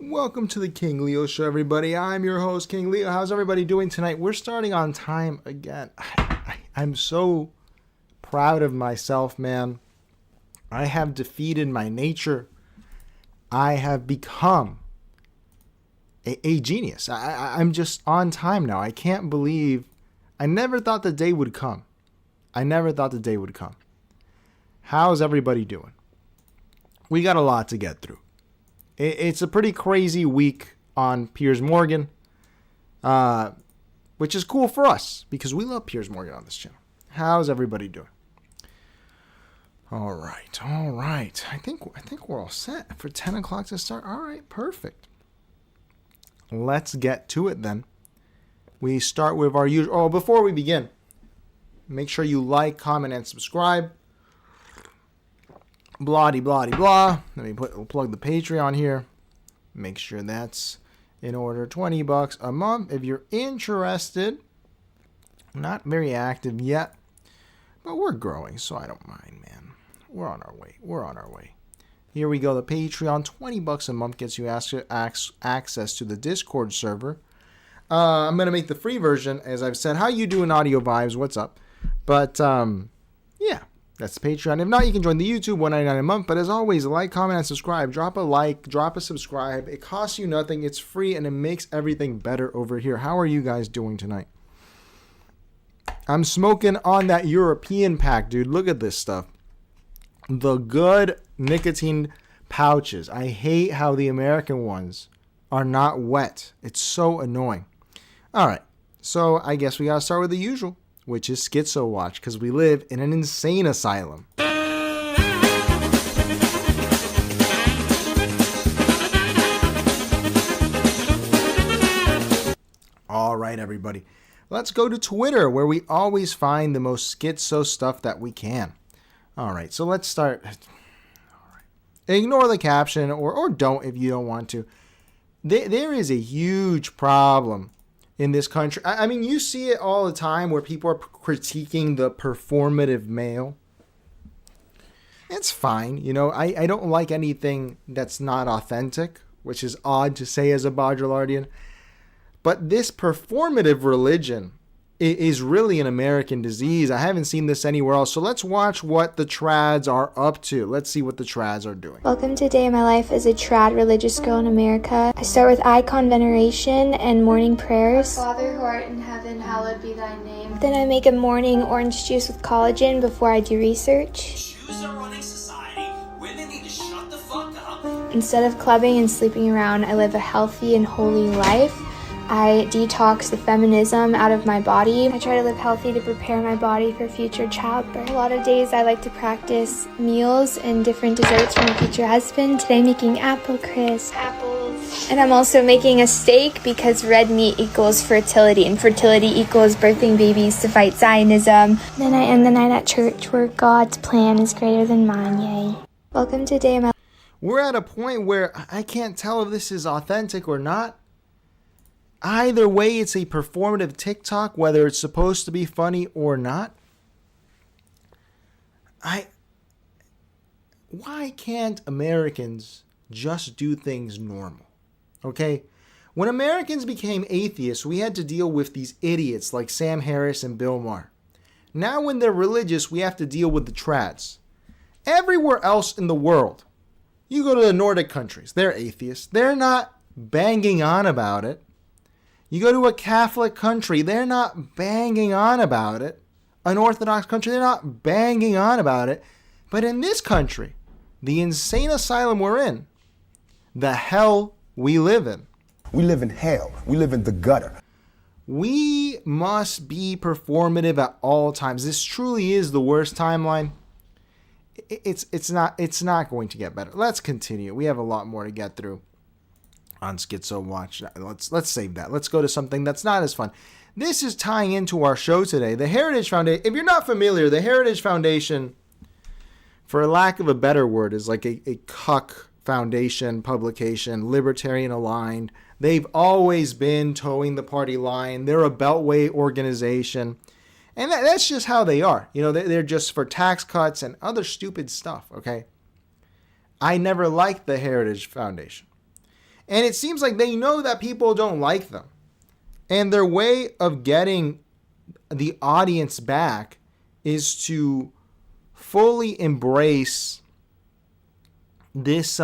Welcome to the King Leo Show, everybody. I'm your host, King Leo. How's everybody doing tonight? We're starting on time again. I'm so proud of myself, man. I have defeated my nature. I have become a genius. I'm just on time now. I can't believe. I never thought the day would come. How's everybody doing? We got a lot to get through. It's a pretty crazy week on Piers Morgan, which is cool for us because we love Piers Morgan on this channel. How's everybody doing? All right. I think we're all set for 10 o'clock to start. All right, perfect. Let's get to it then. We start with our usual. Oh, before we begin, make sure you like, comment, and subscribe. Blah, blah, blah. Let me plug the Patreon here. Make sure that's in order. $20 a month if you're interested. Not very active yet, but we're growing, so I don't mind, man. We're on our way. Here we go. The Patreon, $20 a month gets you access to the Discord server. I'm gonna make the free version, as I've said. How you doing, Audio Vibes? What's up? But yeah. That's the Patreon. If not, you can join the YouTube, $1.99 a month. But as always, like, comment, and subscribe. Drop a like, drop a subscribe. It costs you nothing. It's free, and it makes everything better over here. How are you guys doing tonight? I'm smoking on that European pack, dude. Look at this stuff. The good nicotine pouches. I hate how the American ones are not wet. It's so annoying. All right. So I guess we got to start with the usual, which is Schizo Watch, because we live in an insane asylum. All right, everybody. Let's go to Twitter, where we always find the most schizo stuff that we can. All right, so let's start. All right. Ignore the caption, or don't if you don't want to. There is a huge problem in this country. I mean, you see it all the time where people are critiquing the performative male. It's fine. You know, I don't like anything that's not authentic, which is odd to say as a Baudrillardian. But this performative religion is really an American disease. I haven't seen this anywhere else. So let's watch what the trads are up to. Let's see what the trads are doing. Welcome to Day in My Life as a trad religious girl in America. I start with icon veneration and morning prayers. Our Father who art in heaven, hallowed be thy name. Then I make a morning orange juice with collagen before I do research. Choose a running society. Women need to shut the fuck up. Instead of clubbing and sleeping around, I live a healthy and holy life. I detox the feminism out of my body. I try to live healthy to prepare my body for future childbirth. A lot of days I like to practice meals and different desserts for my future husband. Today I'm making apple crisp. Apples. And I'm also making a steak because red meat equals fertility, and fertility equals birthing babies to fight Zionism. Then I end the night at church where God's plan is greater than mine, yay. Welcome to Day of My Life. We're at a point where I can't tell if this is authentic or not. Either way, it's a performative TikTok, whether it's supposed to be funny or not. Why can't Americans just do things normal? Okay? When Americans became atheists, we had to deal with these idiots like Sam Harris and Bill Maher. Now when they're religious, we have to deal with the trads. Everywhere else in the world, you go to the Nordic countries, they're atheists. They're not banging on about it. You go to a Catholic country, they're not banging on about it. An Orthodox country, they're not banging on about it. But in this country, the insane asylum we're in, the hell we live in. We live in hell. We live in the gutter. We must be performative at all times. This truly is the worst timeline. It's not going to get better. Let's continue. We have a lot more to get through on Schizo Watch. Let's save that. Let's go to something that's not as fun. This is tying into our show today. The Heritage Foundation. If you're not familiar, the Heritage Foundation, for lack of a better word, is like a cuck foundation publication, libertarian aligned. They've always been towing the party line. They're a beltway organization. And that's just how they are. You know, they're just for tax cuts and other stupid stuff, okay? I never liked the Heritage Foundation. And it seems like they know that people don't like them. And their way of getting the audience back is to fully embrace this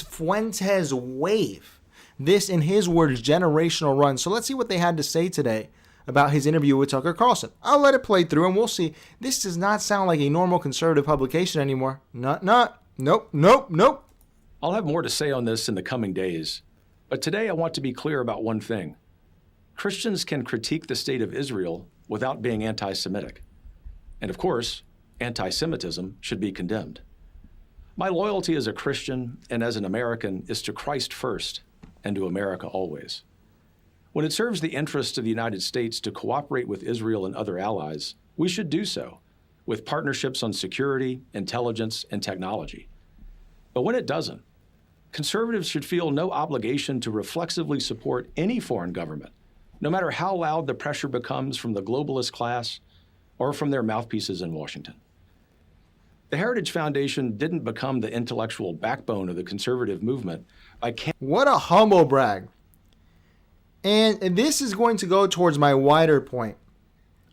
Fuentes wave. This, in his words, generational run. So let's see what they had to say today about his interview with Tucker Carlson. I'll let it play through and we'll see. This does not sound like a normal conservative publication anymore. Nope. I'll have more to say on this in the coming days. But today I want to be clear about one thing. Christians can critique the state of Israel without being anti-Semitic. And of course, anti-Semitism should be condemned. My loyalty as a Christian and as an American is to Christ first and to America always. When it serves the interests of the United States to cooperate with Israel and other allies, we should do so with partnerships on security, intelligence, and technology. But when it doesn't, conservatives should feel no obligation to reflexively support any foreign government, no matter how loud the pressure becomes from the globalist class or from their mouthpieces in Washington. The Heritage Foundation didn't become the intellectual backbone of the conservative movement by What a humble brag. And this is going to go towards my wider point.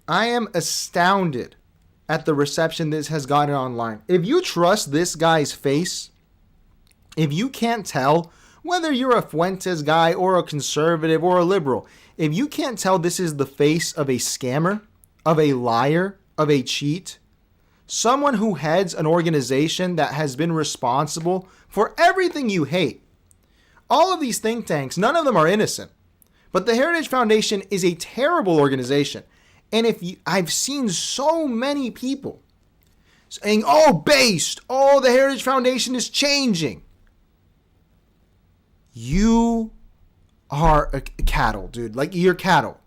I am astounded at the reception this has gotten online. If you trust this guy's face, if you can't tell whether you're a Fuentes guy or a conservative or a liberal, if you can't tell this is the face of a scammer, of a liar, of a cheat, someone who heads an organization that has been responsible for everything you hate. All of these think tanks, none of them are innocent. But the Heritage Foundation is a terrible organization. And I've seen so many people saying, the Heritage Foundation is changing. You are a cattle, dude. Like, you're cattle.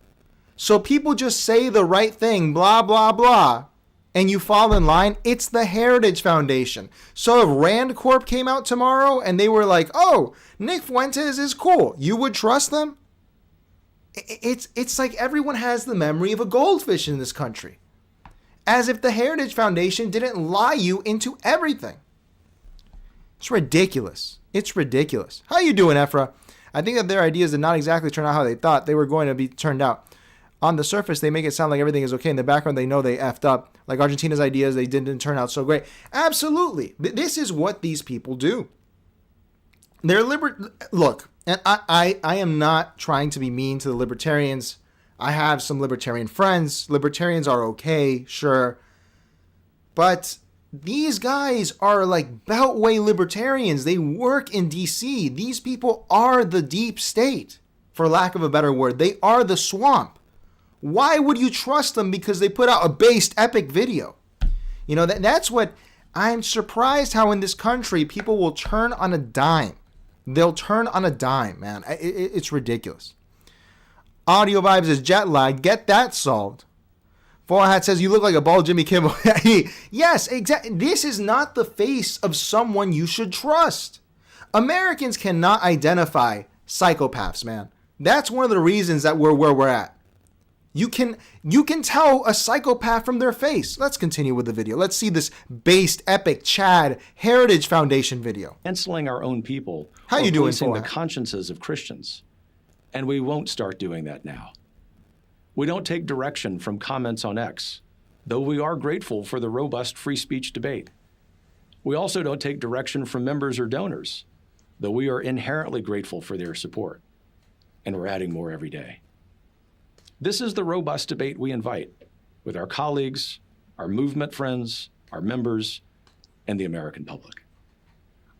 So people just say the right thing, blah, blah, blah, and you fall in line. It's the Heritage Foundation. So if Rand Corp came out tomorrow and they were like, oh, Nick Fuentes is cool, you would trust them? It's like everyone has the memory of a goldfish in this country. As if the Heritage Foundation didn't lie you into everything. It's ridiculous. It's ridiculous. How you doing, Ephra? I think that their ideas did not exactly turn out how they thought they were going to be turned out. On the surface, they make it sound like everything is okay. In the background, they know they effed up. Like Argentina's ideas, they didn't turn out so great. Absolutely. This is what these people do. They're Look, and I am not trying to be mean to the libertarians. I have some libertarian friends. Libertarians are okay, sure. But these guys are like Beltway libertarians. They work in D.C. These people are the deep state, for lack of a better word. They are the swamp. Why would you trust them because they put out a based epic video? You know, that's what I'm surprised how in this country people will turn on a dime. They'll turn on a dime, man. It's ridiculous. Audio Vibes is jet lag. Get that solved. Full Hat says, you look like a bald Jimmy Kimmel. Yes, exactly. This is not the face of someone you should trust. Americans cannot identify psychopaths, man. That's one of the reasons that we're where we're at. You can tell a psychopath from their face. Let's continue with the video. Let's see this based epic Chad Heritage Foundation video. Canceling our own people. How you doing, policing Full the Hat? consciences of Christians. And we won't start doing that now. We don't take direction from comments on X, though we are grateful for the robust free speech debate. We also don't take direction from members or donors, though we are inherently grateful for their support. And we're adding more every day. This is the robust debate we invite with our colleagues, our movement friends, our members, and the American public.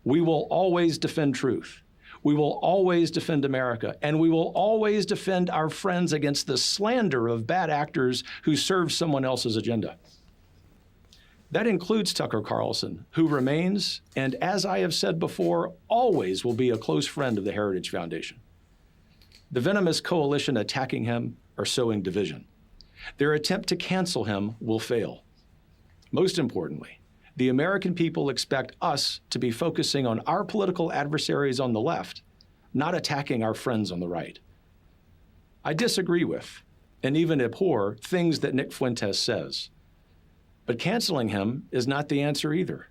We will always defend truth. We will always defend America, and we will always defend our friends against the slander of bad actors who serve someone else's agenda. That includes Tucker Carlson, who remains, and as I have said before, always will be a close friend of the Heritage Foundation. The venomous coalition attacking him are sowing division. Their attempt to cancel him will fail. Most importantly, the American people expect us to be focusing on our political adversaries on the left, not attacking our friends on the right. I disagree with, and even abhor, things that Nick Fuentes says. But canceling him is not the answer either.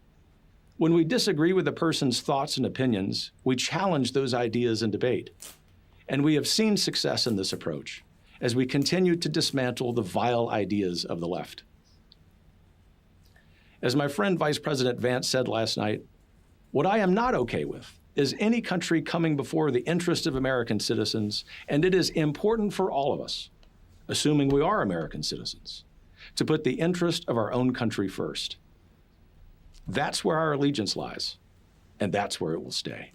When we disagree with a person's thoughts and opinions, we challenge those ideas in debate. And we have seen success in this approach as we continue to dismantle the vile ideas of the left. As my friend Vice President Vance said last night, what I am not okay with is any country coming before the interest of American citizens, and it is important for all of us, assuming we are American citizens, to put the interest of our own country first. That's where our allegiance lies, and that's where it will stay.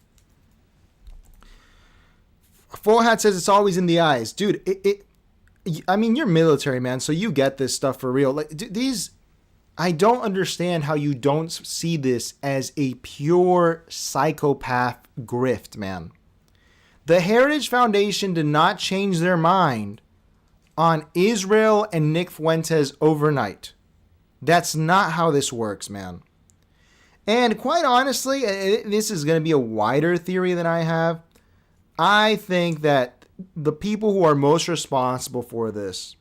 Full Hat says it's always in the eyes. Dude, I mean, you're military, man, so you get this stuff for real. Like, these, I don't understand how you don't see this as a pure psychopath grift, man. The Heritage Foundation did not change their mind on Israel and Nick Fuentes overnight. That's not how this works, man. And quite honestly, this is going to be a wider theory than I have. I think that the people who are most responsible for this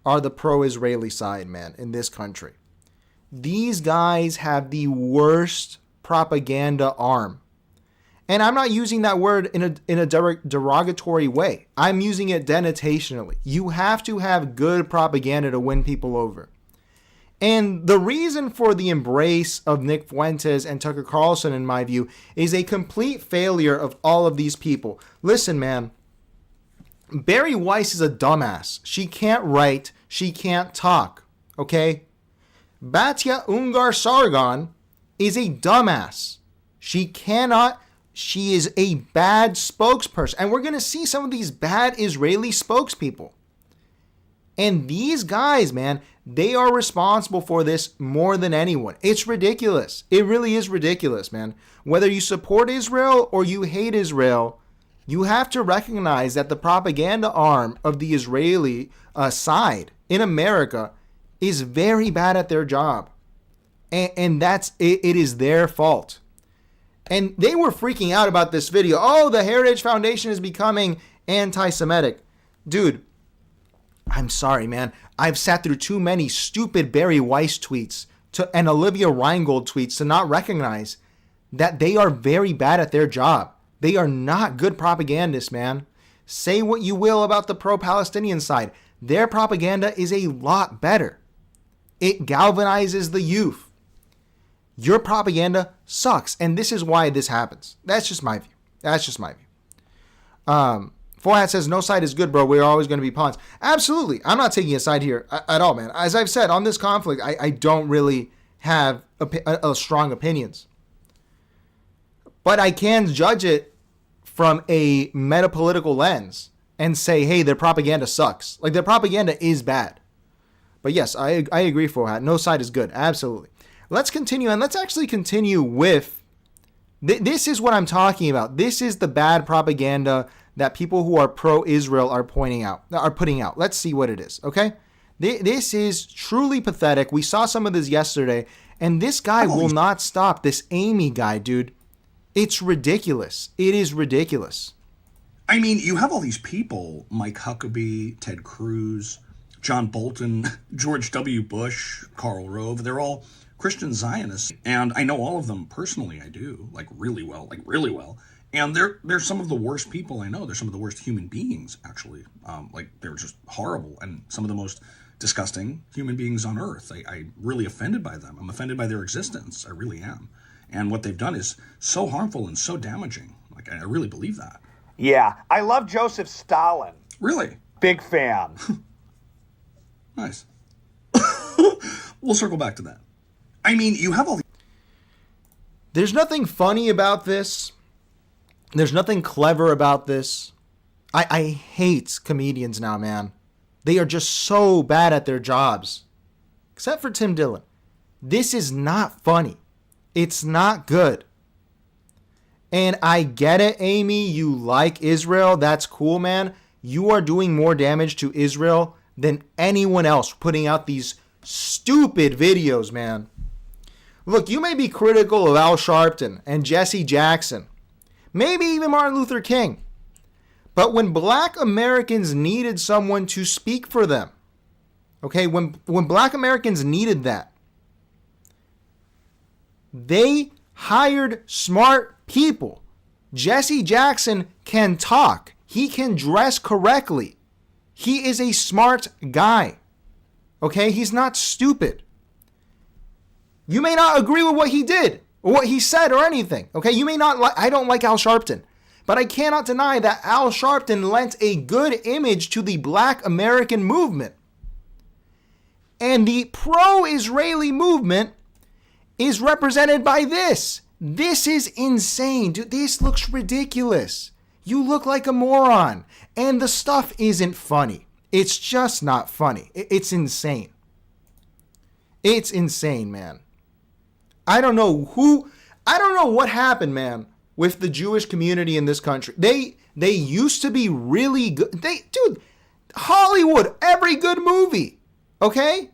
are the pro-Israeli side, man, in this country. These guys have the worst propaganda arm. And I'm not using that word in a derogatory way. I'm using it denotationally. You have to have good propaganda to win people over. And the reason for the embrace of Nick Fuentes and Tucker Carlson, in my view, is a complete failure of all of these people. Listen, man, Bari Weiss is a dumbass. She can't write. She can't talk. Okay? Batya Ungar Sargon is a dumbass. She cannot. She is a bad spokesperson. And we're going to see some of these bad Israeli spokespeople. And these guys, man, they are responsible for this more than anyone. It's ridiculous. It really is ridiculous, man. Whether you support Israel or you hate Israel, you have to recognize that the propaganda arm of the Israeli side in America is very bad at their job. And that's it. It is their fault. And they were freaking out about this video. Oh, the Heritage Foundation is becoming anti-Semitic. Dude, I'm sorry, man. I've sat through too many stupid Bari Weiss tweets and Olivia Reingold tweets to not recognize that they are very bad at their job. They are not good propagandists, man. Say what you will about the pro-Palestinian side. Their propaganda is a lot better. It galvanizes the youth. Your propaganda sucks, and this is why this happens. That's just my view. Full Hat says, no side is good, bro. We're always going to be pawns. Absolutely. I'm not taking a side here at all, man. As I've said, on this conflict, I don't really have strong opinions. But I can judge it from a metapolitical lens and say, hey, their propaganda sucks. Like, their propaganda is bad. But yes, I agree, Full Hat. No side is good. Absolutely. Let's continue, and let's actually continue with... This is what I'm talking about. This is the bad propaganda that people who are pro-Israel are putting out. Let's see what it is, okay? This is truly pathetic. We saw some of this yesterday, and this guy will not stop. This Amy guy, dude. It's ridiculous. It is ridiculous. I mean, you have all these people, Mike Huckabee, Ted Cruz, John Bolton, George W. Bush, Karl Rove. They're all Christian Zionists, and I know all of them personally. I do, really well. And they're some of the worst people I know. They're some of the worst human beings, actually. They're just horrible, and some of the most disgusting human beings on earth. I'm really offended by them. I'm offended by their existence. I really am. And what they've done is so harmful and so damaging. I really believe that. Yeah, I love Joseph Stalin. Really? Big fan. Nice. We'll circle back to that. I mean, you have all the... There's nothing funny about this. There's nothing clever about this. I hate comedians now, man. They are just so bad at their jobs. Except for Tim Dillon. This is not funny. It's not good. And I get it, Amy. You like Israel. That's cool, man. You are doing more damage to Israel than anyone else putting out these stupid videos, man. Look, you may be critical of Al Sharpton and Jesse Jackson, maybe even Martin Luther King, but when black Americans needed someone to speak for them, okay, when black Americans needed that, they hired smart people. Jesse Jackson can talk. He can dress correctly. He is a smart guy. Okay? He's not stupid. You may not agree with what he did or what he said or anything. Okay? You may not I don't like Al Sharpton. But I cannot deny that Al Sharpton lent a good image to the Black American movement. And the pro-Israeli movement is represented by this. This is insane. Dude, this looks ridiculous. You look like a moron. And the stuff isn't funny. It's just not funny. It's insane. It's insane, man. I don't know what happened, man, with the Jewish community in this country. They used to be really good. Dude, Hollywood, every good movie, okay?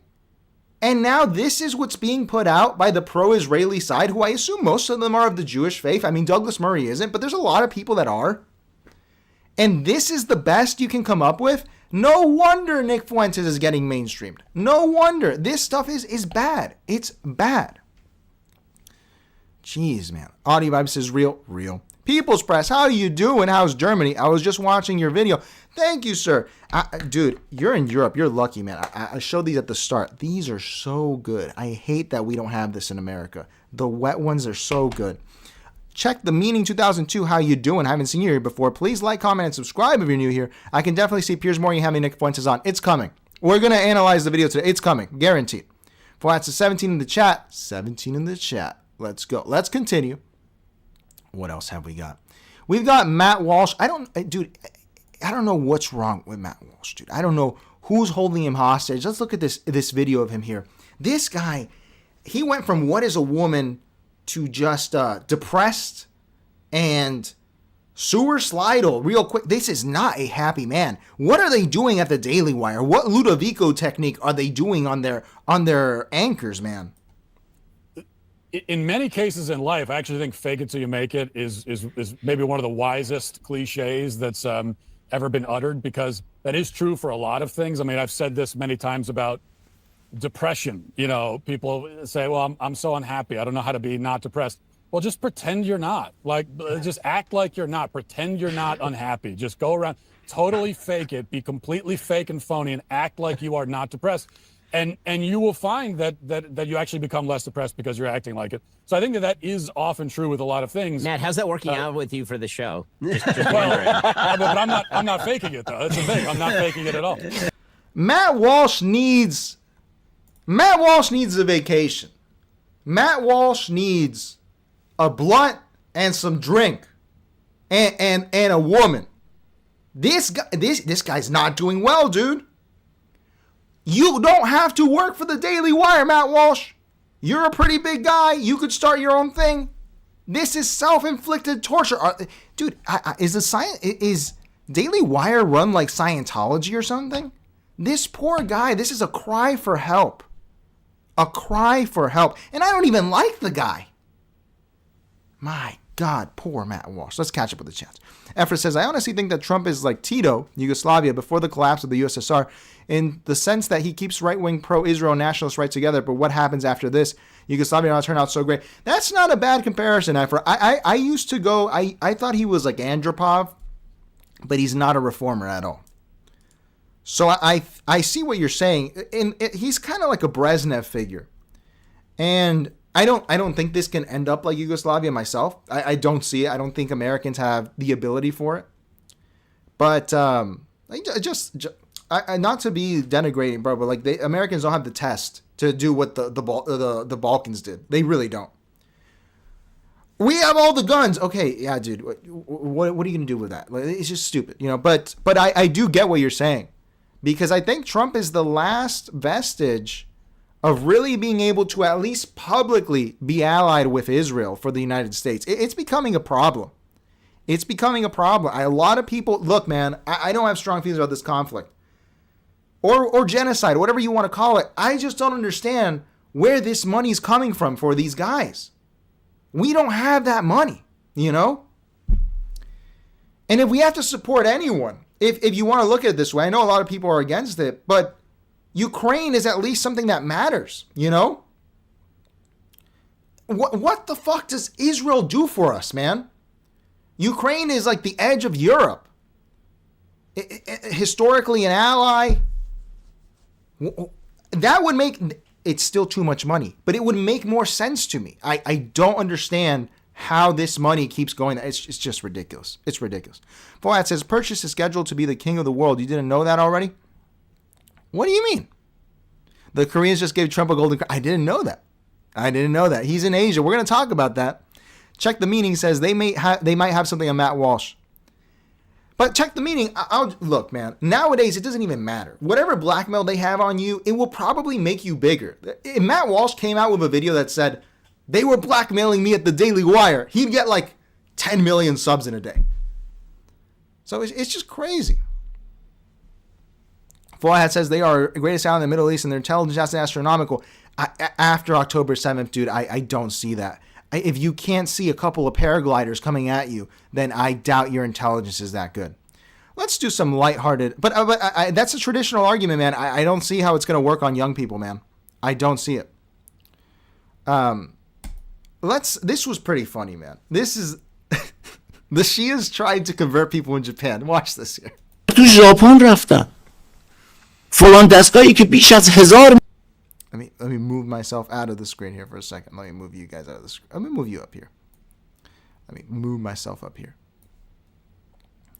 And now this is what's being put out by the pro-Israeli side, who I assume most of them are of the Jewish faith. I mean, Douglas Murray isn't, but there's a lot of people that are. And this is the best you can come up with? No wonder Nick Fuentes is getting mainstreamed. No wonder. This stuff is bad. It's bad. Jeez, man. Audio Vibe says real. People's Press, how you doing? How's Germany? I was just watching your video. Thank you, sir. Dude, you're in Europe. You're lucky, man. I showed these at the start. These are so good. I hate that we don't have this in America. The wet ones are so good. Check the Meaning 2002. How you doing? I haven't seen you here before. Please like, comment, and subscribe if you're new here. I can definitely see Piers Morgan having Nick Fuentes on. It's coming. We're going to analyze the video today. It's coming. Guaranteed. Fuentes is 17 in the chat. 17 in the chat. Let's go. Let's continue. What else have we got? We've got Matt Walsh. I don't know what's wrong with Matt Walsh, dude. I don't know who's holding him hostage. Let's look at this video of him here. This guy, he went from what is a woman to just depressed and suicidal real quick. This is not a happy man. What are they doing at the Daily Wire? What Ludovico technique are they doing on their anchors, man? In many cases in life, I actually think fake it till you make it is maybe one of the wisest cliches that's ever been uttered, because that is true for a lot of things. I mean, I've said this many times about depression. You know, people say, well, I'm so unhappy. I don't know how to be not depressed. Well, just pretend you're not. Like, just act like you're not. Pretend you're not unhappy. Just go around, totally fake it, be completely fake and phony, and act like you are not depressed. And you will find that you actually become less depressed because you're acting like it. So I think that is often true with a lot of things. Matt, how's that working out with you for the show? Just well, but I'm not faking it, though. That's the thing. I'm not faking it at all. Matt Walsh needs a vacation. Matt Walsh needs a blunt and some drink and a woman. This guy's not doing well, dude. You don't have to work for the Daily Wire, Matt Walsh. You're a pretty big guy. You could start your own thing. This is self-inflicted torture. Dude, is Daily Wire run like Scientology or something? This poor guy, this is a cry for help. A cry for help. And I don't even like the guy. My God, poor Matt Walsh. Let's catch up with the chat. Efra says, I honestly think that Trump is like Tito, Yugoslavia, before the collapse of the USSR, in the sense that he keeps right-wing pro-Israel nationalists right together, but what happens after this? Yugoslavia not turn out so great. That's not a bad comparison, Efra. I used to go, I thought he was like Andropov, but he's not a reformer at all. So I see what you're saying. He's kind of like a Brezhnev figure. And I don't think this can end up like Yugoslavia myself. I don't see it. I don't think Americans have the ability for it. But not to be denigrating, bro, but like the Americans don't have the test to do what the Balkans did. They really don't. We have all the guns. Okay, yeah, dude. What are you gonna do with that? Like, it's just stupid, you know. But I do get what you're saying, because I think Trump is the last vestige of really being able to at least publicly be allied with Israel for the United States. It's becoming a problem. It's becoming a problem. A lot of people, look, man, I don't have strong feelings about this conflict. Or genocide, whatever you want to call it. I just don't understand where this money is coming from for these guys. We don't have that money, you know? And if we have to support anyone, if you want to look at it this way, I know a lot of people are against it, but Ukraine is at least something that matters, you know? What the fuck does Israel do for us, man? Ukraine is like the edge of Europe. Historically an ally. That would make... It's still too much money, but it would make more sense to me. I don't understand how this money keeps going. It's just ridiculous. It's ridiculous. Fallout says, purchase is scheduled to be the king of the world. You didn't know that already? What do you mean? The Koreans just gave Trump a golden... I didn't know that. He's in Asia. We're going to talk about that. Check the meaning says they might have something on Matt Walsh. But check the meaning. Look, man, nowadays it doesn't even matter. Whatever blackmail they have on you, it will probably make you bigger. If Matt Walsh came out with a video that said, they were blackmailing me at the Daily Wire, he'd get like 10 million subs in a day. So it's just crazy. Fallout says they are the greatest island in the Middle East and their intelligence is astronomical. After October 7th, dude, I don't see that. If you can't see a couple of paragliders coming at you, then I doubt your intelligence is that good. Let's do some lighthearted... But that's a traditional argument, man. I don't see how it's going to work on young people, man. I don't see it. This was pretty funny, man. This is... The Shias tried to convert people in Japan. Watch this here. تو ژاپن رفتم. فلان دستگاهی که بیش از 1000 Let me move myself out of the screen here for a second. Let me move you guys out of the screen. Let me move you up here. Let me move myself up here.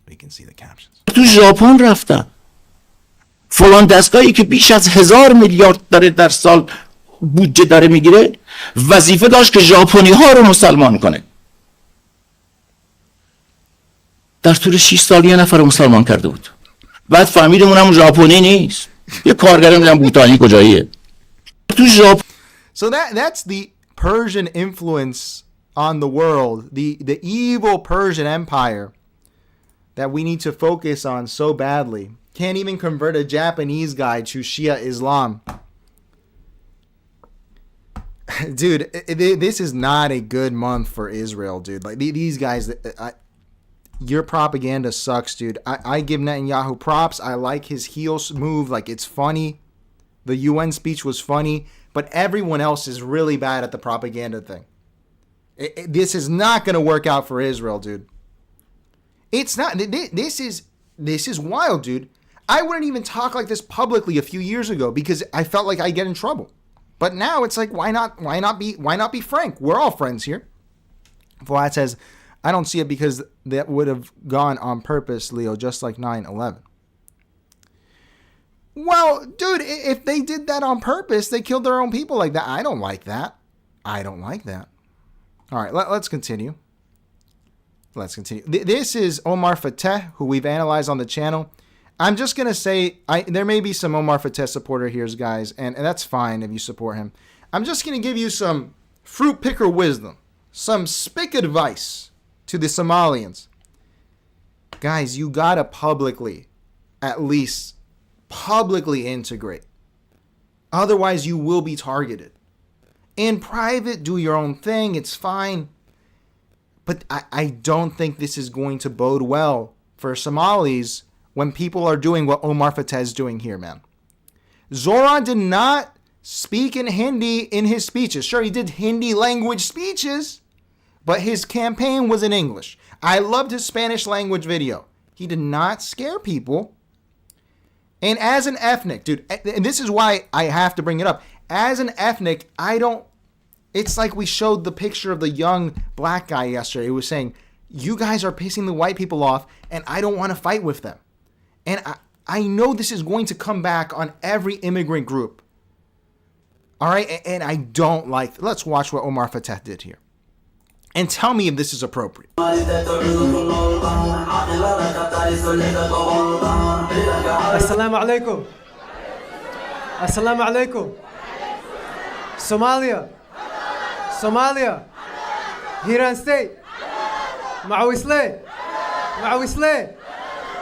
We can see the captions. تو ژاپن رفتم. فلان دستگاهی که بیش از 1000 میلیارد داره در سال بودجه داره میگیره وظیفه داشت که ژاپنی ها رو مسلمان کنه. در طول 6 سال یه نفر مسلمان کرده بود. بعد فهمیدیم اونم ژاپنی نیست. یه کارگر میگم بوتانی کجاییه. So that's the Persian influence on the world, the evil Persian Empire that we need to focus on so badly. Can't even convert a Japanese guy to Shia Islam. Dude, this is not a good month for Israel, dude. Like these guys, your propaganda sucks, dude. I give Netanyahu props. I like his heel move. Like, it's funny. The UN speech was funny, but everyone else is really bad at the propaganda thing. This is not going to work out for Israel, dude. It's not. This is wild, dude. I wouldn't even talk like this publicly a few years ago because I felt like I'd get in trouble. But now it's like, why not be frank? We're all friends here. Vlad says, I don't see it because that would have gone on purpose, Leo, just like 9/11. Well, dude, if they did that on purpose, they killed their own people like that. I don't like that. All right, let's continue. This is Omar Fateh, who we've analyzed on the channel. I'm just going to say, there may be some Omar Fateh supporter here, guys, and that's fine if you support him. I'm just going to give you some fruit picker wisdom, some spick advice to the Somalians. Guys, you got to at least publicly integrate. Otherwise, you will be targeted. In private, do your own thing. It's fine. But I don't think this is going to bode well for Somalis when people are doing what Omar Fateh is doing here, man. Zoran did not speak in Hindi in his speeches. Sure, he did Hindi language speeches, but his campaign was in English. I loved his Spanish language video. He did not scare people. And as an ethnic, dude, and this is why I have to bring it up. As an ethnic, it's like we showed the picture of the young black guy yesterday who was saying, you guys are pissing the white people off, and I don't want to fight with them. And I know this is going to come back on every immigrant group. All right? And I don't like... Let's watch what Omar Fateh did here. And tell me if this is appropriate. Assalamu alaikum. Assalamu alaikum. Somalia. Hiran State. Mawisle.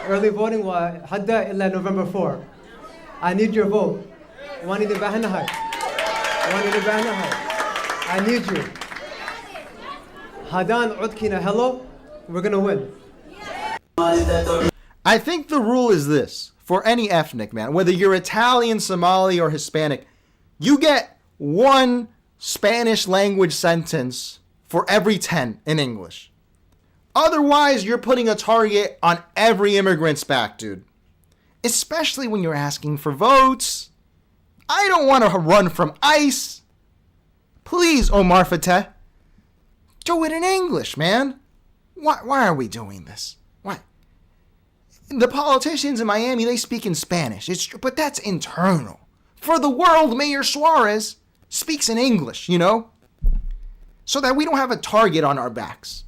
Early voting hadda illa November 4. I need your vote. I need you. Hadan Udkina, hello. We're gonna win. I think the rule is this for any ethnic, man, whether you're Italian, Somali, or Hispanic, you get one Spanish language sentence for every 10 in English. Otherwise, you're putting a target on every immigrant's back, dude. Especially when you're asking for votes. I don't want to run from ICE. Please, Omar Fateh, do it in English, man. Why are we doing this? Why? The politicians in Miami, they speak in Spanish. It's true, but that's internal. For the world, Mayor Suarez speaks in English, you know? So that we don't have a target on our backs.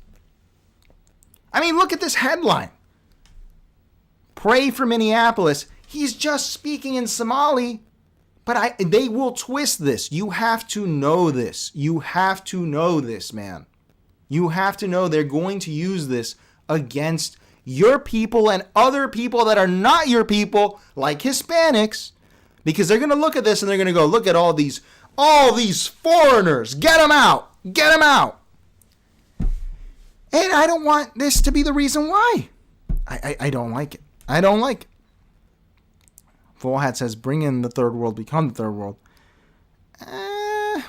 I mean, look at this headline. Pray for Minneapolis. He's just speaking in Somali. But they will twist this. You have to know this. You have to know this, man. You have to know they're going to use this against your people and other people that are not your people, like Hispanics, because they're going to look at this and they're going to go, look at all these foreigners. Get them out. Get them out. And I don't want this to be the reason why. I don't like it. I don't like it. Full Hat says, bring in the third world, become the third world. I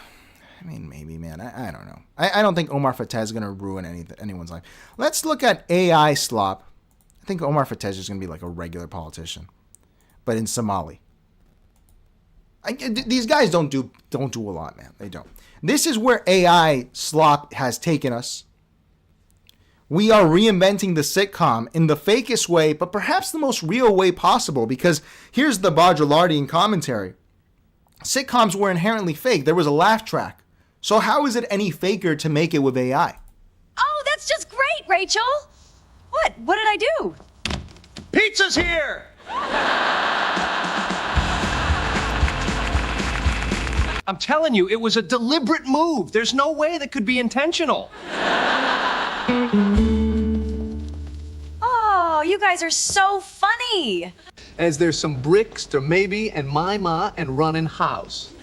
mean, maybe, man. I don't know. I don't think Omar Fateh is going to ruin anyone's life. Let's look at AI slop. I think Omar Fateh is just going to be like a regular politician, but in Somali. These guys don't do a lot, man. They don't. This is where AI slop has taken us. We are reinventing the sitcom in the fakest way, but perhaps the most real way possible, because here's the Bajalardian commentary. Sitcoms were inherently fake. There was a laugh track. So how is it any faker to make it with AI? Oh, that's just great, Rachel. What? What did I do? Pizza's here! I'm telling you, it was a deliberate move. There's no way that could be intentional. Oh, you guys are so funny. As there's some bricks to maybe and my ma and running house.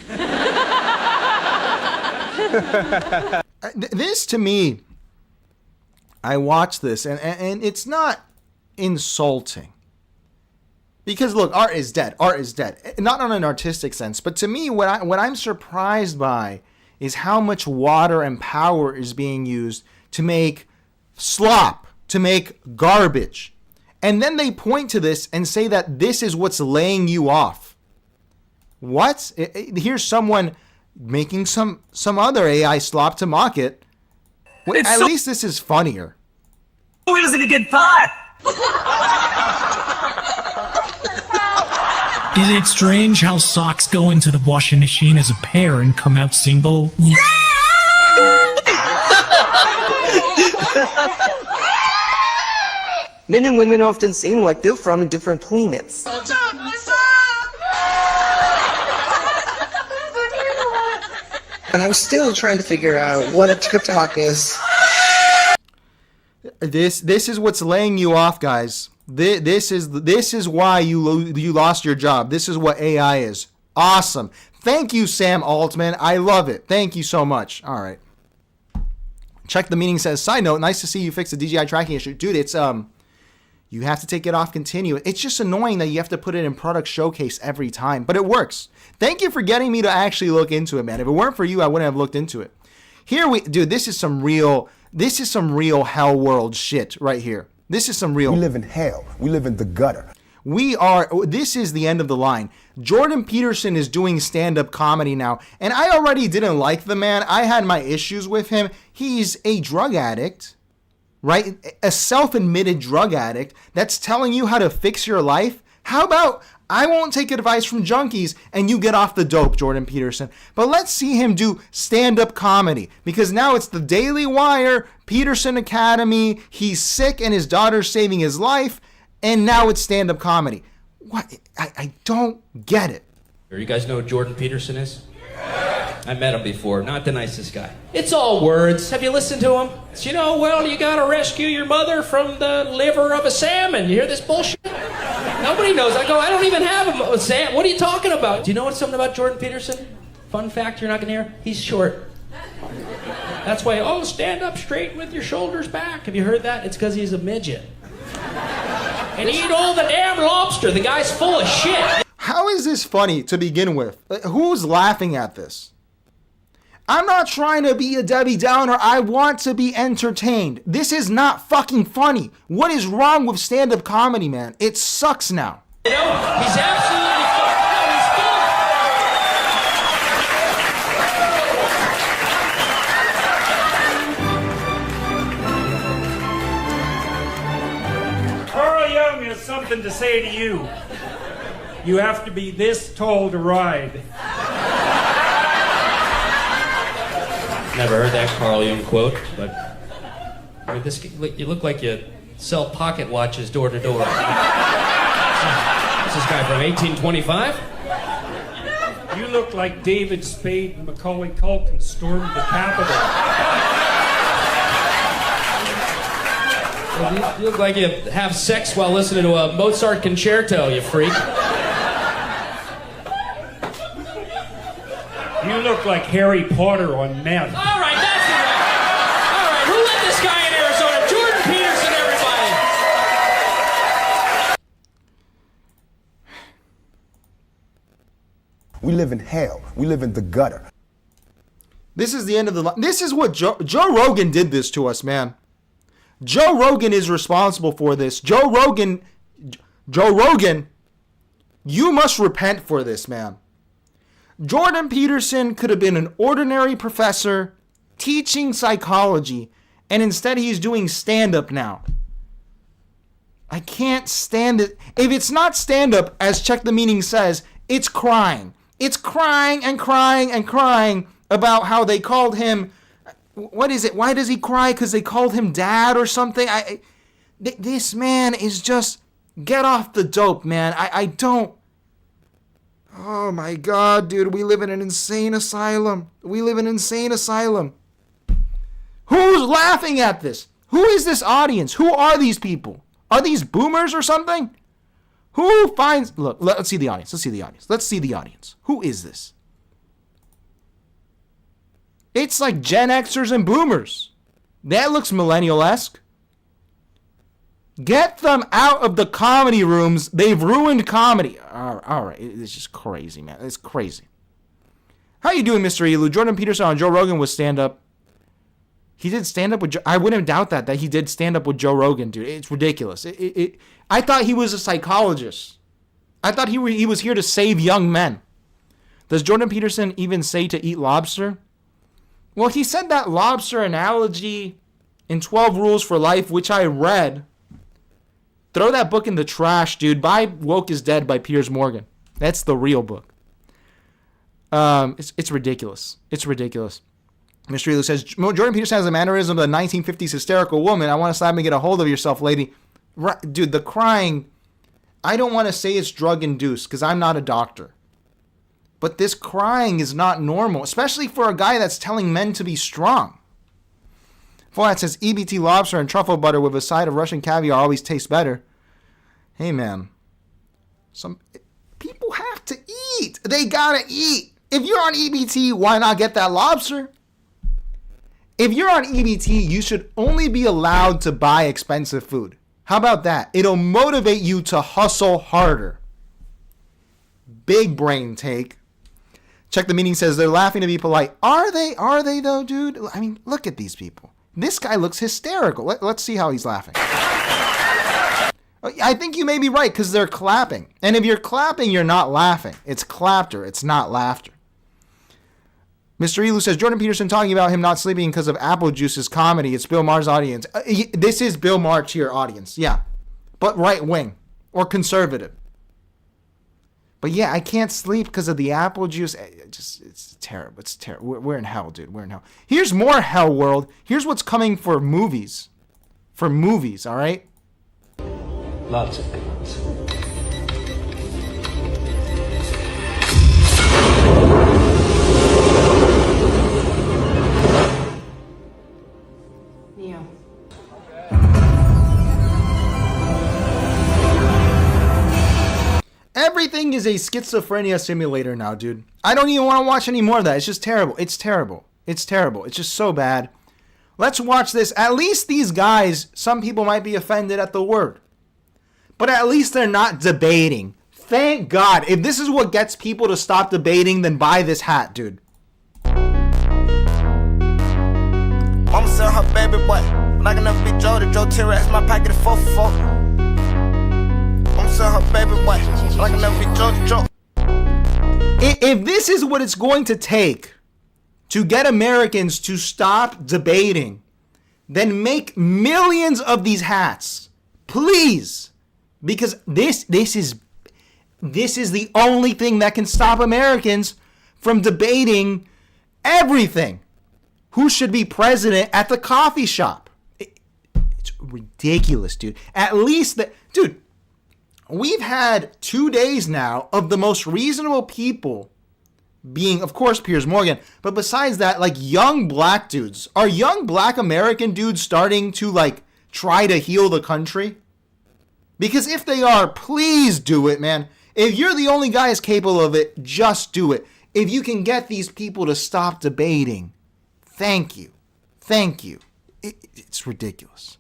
This to me, I watch this and it's not insulting. Because look, art is dead. Art is dead. Not on an artistic sense, but to me, what I'm surprised by is how much water and power is being used to make slop, to make garbage. And then they point to this and say that this is what's laying you off. What? Here's someone making some other AI slop to mock it. At least this is funnier. Where does it get pot? Is it strange how socks go into the washing machine as a pair and come out single? Men and women often seem like they're from different planets. And I'm still trying to figure out what a TikTok is. This is what's laying you off, guys. This is why you lost your job. This is what AI is. Awesome. Thank you, Sam Altman. I love it. Thank you so much. All right. Check the meeting says, side note, nice to see you fix the DJI tracking issue. Dude, it's you have to take it off continue. It's just annoying that you have to put it in product showcase every time, but it works. Thank you for getting me to actually look into it, man. If it weren't for you, I wouldn't have looked into it. Dude, this is some real hell world shit right here. This is some real. We live in hell. We live in the gutter. This is the end of the line. Jordan Peterson is doing stand-up comedy now, and I already didn't like the man. I had my issues with him. He's a drug addict, right? A self-admitted drug addict that's telling you how to fix your life. How about I won't take advice from junkies and you get off the dope, Jordan Peterson. But let's see him do stand-up comedy, because now it's the Daily Wire, Peterson Academy. He's sick and his daughter's saving his life, and now it's stand-up comedy. What? I don't get it. You guys know who Jordan Peterson is? I met him before. Not the nicest guy. It's all words. Have you listened to him? It's, you gotta rescue your mother from the liver of a salmon. You hear this bullshit? Nobody knows. I don't even have him. Sam, what are you talking about? Do you know something about Jordan Peterson? Fun fact you're not gonna hear? He's short. That's why, stand up straight with your shoulders back. Have you heard that? It's because he's a midget. And eat all the damn lobster. The guy's full of shit. How is this funny to begin with? Who's laughing at this? I'm not trying to be a Debbie Downer. I want to be entertained. This is not fucking funny. What is wrong with stand-up comedy, man? It sucks now. You know, he's absolutely fucked. No, he's Carl Jung has something to say to you. You have to be this tall to ride. Never heard that Carl Jung quote, but I mean, you look like you sell pocket watches door to door. What's this guy from 1825? You look like David Spade and Macaulay Culkin stormed the Capitol. Well, you look like you have sex while listening to a Mozart concerto, you freak. You look like Harry Potter on meth. All right, that's enough. All right, who let this guy in Arizona? Jordan Peterson, everybody. We live in hell. We live in the gutter. This is the end of the line. This is what Joe Rogan did this to us, man. Joe Rogan is responsible for this. Joe Rogan, you must repent for this, man. Jordan Peterson could have been an ordinary professor teaching psychology, and instead he's doing stand-up now. I can't stand it. If it's not stand-up, as Check the Meaning says, it's crying. It's crying and crying and crying about how they called him... What is it? Why does he cry? Because they called him dad or something? This man is just... Get off the dope, man. I don't... Oh my God, dude, we live in an insane asylum. We live in an insane asylum. Who's laughing at this? Who is this audience? Who are these people? Are these boomers or something? Who finds... Look, let's see the audience. Let's see the audience. Let's see the audience. Who is this? It's like Gen Xers and boomers. That looks millennial-esque. Get them out of the comedy rooms. They've ruined comedy. All right. It's just crazy, man. It's crazy. How you doing, Mr. Elu? Jordan Peterson on Joe Rogan was stand-up. He did stand-up with... I wouldn't doubt that he did stand-up with Joe Rogan, dude. It's ridiculous. I thought he was a psychologist. I thought he was here to save young men. Does Jordan Peterson even say to eat lobster? Well, he said that lobster analogy in 12 Rules for Life, which I read... Throw that book in the trash, dude. Buy Woke is Dead by Piers Morgan. That's the real book. It's ridiculous. It's ridiculous. Mr. Elu says, Jordan Peterson has a mannerism of a 1950s hysterical woman. I want to slap him and get a hold of yourself, lady. Dude, the crying, I don't want to say it's drug-induced because I'm not a doctor. But this crying is not normal, especially for a guy that's telling men to be strong. Vance says, EBT lobster and truffle butter with a side of Russian caviar always tastes better. Hey, man. Some people have to eat. They gotta eat. If you're on EBT, why not get that lobster? If you're on EBT, you should only be allowed to buy expensive food. How about that? It'll motivate you to hustle harder. Big brain take. Check the Meaning says they're laughing to be polite. Are they? Are they though, dude? I mean, look at these people. This guy looks hysterical. Let's see how he's laughing. I think you may be right because they're clapping. And if you're clapping, you're not laughing. It's clapter. It's not laughter. Mr. Elu says, Jordan Peterson talking about him not sleeping because of apple juice's comedy. It's Bill Maher's audience. This is Bill Maher tier audience. Yeah. But right wing or conservative. But yeah, I can't sleep because of the apple juice. It's terrible. It's terrible. We're in hell, dude. We're in hell. Here's more hell world. Here's what's coming for movies. For movies, all right? Lots of things. Neo. Everything is a schizophrenia simulator now, dude. I don't even want to watch any more of that. It's just terrible. It's terrible. It's terrible. It's just so bad. Let's watch this. At least these guys, some people might be offended at the word. But at least they're not debating. Thank God. If this is what gets people to stop debating, then buy this hat, dude. still her baby boy. But I can never be Joe. The Joe T-Rex, my pocket is 4 for 4. I'm still her baby boy. But I can never be Joe. The Joe. If this is what it's going to take to get Americans to stop debating, then make millions of these hats, please, because this is the only thing that can stop Americans from debating everything. Who should be president at the coffee shop? It's ridiculous, dude. At least dude, we've had 2 days now of the most reasonable people being, of course, Piers Morgan. But besides that, like young black dudes. Are young black American dudes starting to like try to heal the country? Because if they are, please do it, man. If you're the only guys capable of it, just do it. If you can get these people to stop debating, thank you. Thank you. It's ridiculous.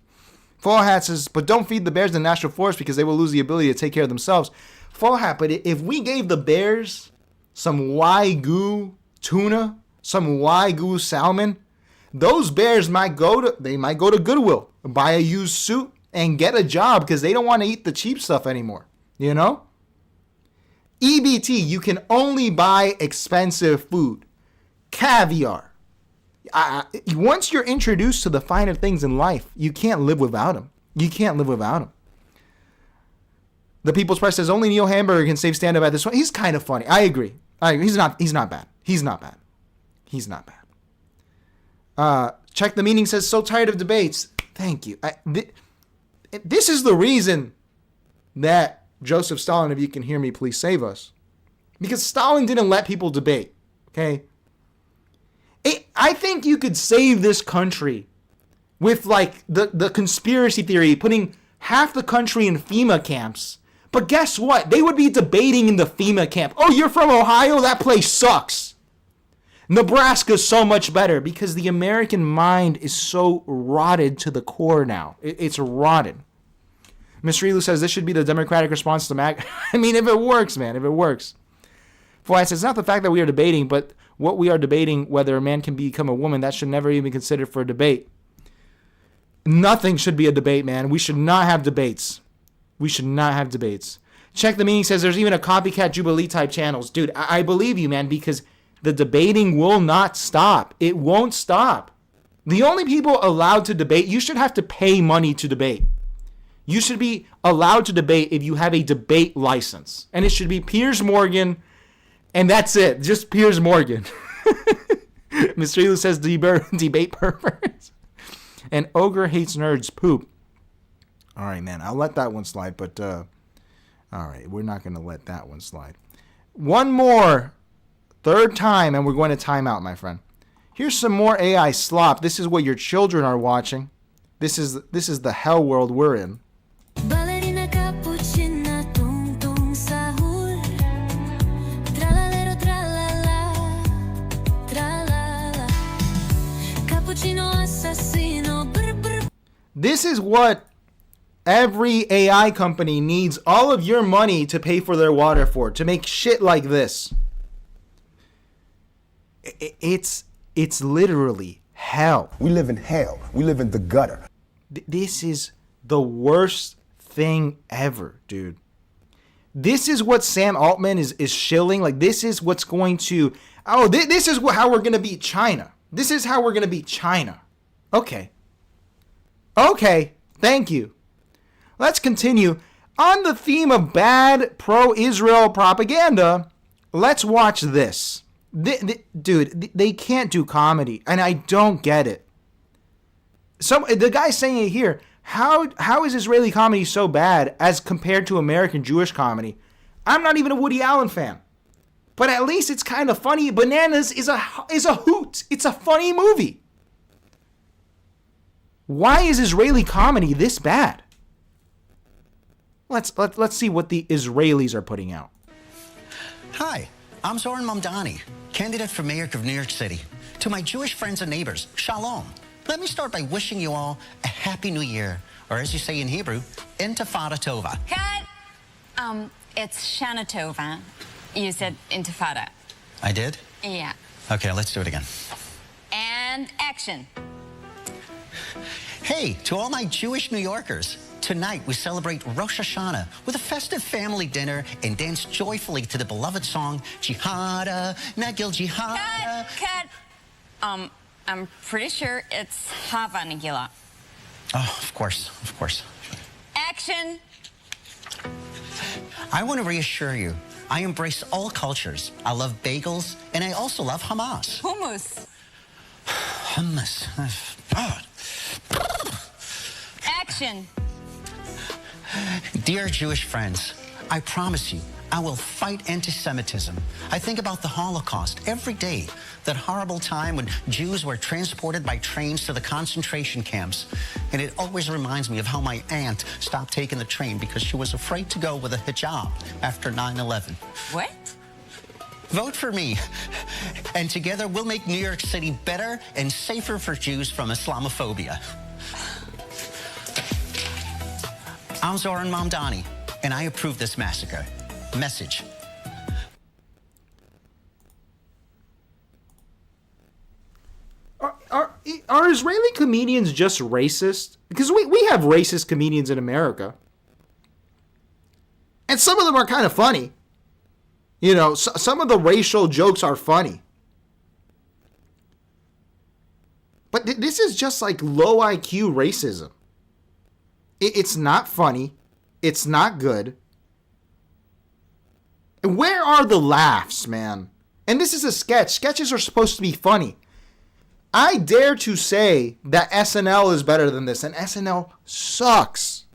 Fall Hat says, but don't feed the bears in the national forest because they will lose the ability to take care of themselves. Fall Hat, but if we gave the bears some Wagyu tuna, some Wagyu salmon, those bears might go to Goodwill, buy a used suit, and get a job because they don't want to eat the cheap stuff anymore. You know? EBT, you can only buy expensive food. Caviar. Once you're introduced to the finer things in life, you can't live without them. You can't live without them. The People's Press says only Neil Hamburger can save stand-up at this one. He's kind of funny. I agree. He's not bad. He's not bad. Check the Meaning says, so tired of debates. Thank you. This is the reason that Joseph Stalin, if you can hear me, please save us. Because Stalin didn't let people debate. Okay? I think you could save this country with like the conspiracy theory, putting half the country in FEMA camps. But guess what? They would be debating in the FEMA camp. Oh, you're from Ohio? That place sucks. Nebraska's so much better because the American mind is so rotted to the core now. It's rotted. Mr. Elu says this should be the Democratic response to MAG. I mean, if it works, man, if it works. Fly says it's not the fact that we are debating, but what we are debating, whether a man can become a woman, that should never even be considered for a debate. Nothing should be a debate, man. We should not have debates. We should not have debates. Check the Meaning says there's even a copycat Jubilee type channels. Dude, I believe you, man, because the debating will not stop. It won't stop. The only people allowed to debate, you should have to pay money to debate. You should be allowed to debate if you have a debate license. And it should be Piers Morgan, and that's it. Just Piers Morgan. Mr. Elu says debate perverts. And Ogre hates nerds poop. All right, man. I'll let that one slide, but all right, we're not going to let that one slide. One more, third time, and we're going to time out, my friend. Here's some more AI slop. This is what your children are watching. This is the hell world we're in. This is what every AI company needs all of your money to pay for their water for, to make shit like this. It's literally hell. We live in hell. We live in the gutter. This is the worst thing ever, dude. This is what Sam Altman is shilling. Like, this is what's going to... Oh, this is how we're going to beat China. This is how we're going to beat China. Okay. Okay, thank you. Let's continue. On the theme of bad pro-Israel propaganda, let's watch this. Dude, they can't do comedy, and I don't get it. The guy's saying it here. How is Israeli comedy so bad as compared to American Jewish comedy? I'm not even a Woody Allen fan, but at least it's kind of funny. Bananas is a hoot. It's a funny movie. Why is Israeli comedy this bad? Let's see what the Israelis are putting out. Hi, I'm Zoran Mamdani, candidate for mayor of New York City. To my Jewish friends and neighbors, shalom. Let me start by wishing you all a happy new year, or as you say in Hebrew, Intifada Tova. Cut! It's Shana Tova. You said Intifada. I did? Yeah. Okay, let's do it again. And action. Hey, to all my Jewish New Yorkers, tonight we celebrate Rosh Hashanah with a festive family dinner and dance joyfully to the beloved song Jihada, Nagil Jihada. Cut. I'm pretty sure it's Hava Nagila. Oh, of course. Action. I want to reassure you, I embrace all cultures. I love bagels, and I also love Hamas. Hummus. Hummus. God. Action. Dear Jewish friends, I promise you, I will fight anti-Semitism. I think about the Holocaust every day, that horrible time when Jews were transported by trains to the concentration camps. And it always reminds me of how my aunt stopped taking the train because she was afraid to go with a hijab after 9/11. What? Vote for me, and together we'll make New York City better and safer for Jews from Islamophobia. I'm Zoran Mamdani, and I approve this massacre. Message. Are Israeli comedians just racist? Because we have racist comedians in America. And some of them are kind of funny. You know, some of the racial jokes are funny. But this is just like low IQ racism. It's not funny. It's not good. Where are the laughs, man? And this is a sketch. Sketches are supposed to be funny. I dare to say that SNL is better than this, and SNL sucks.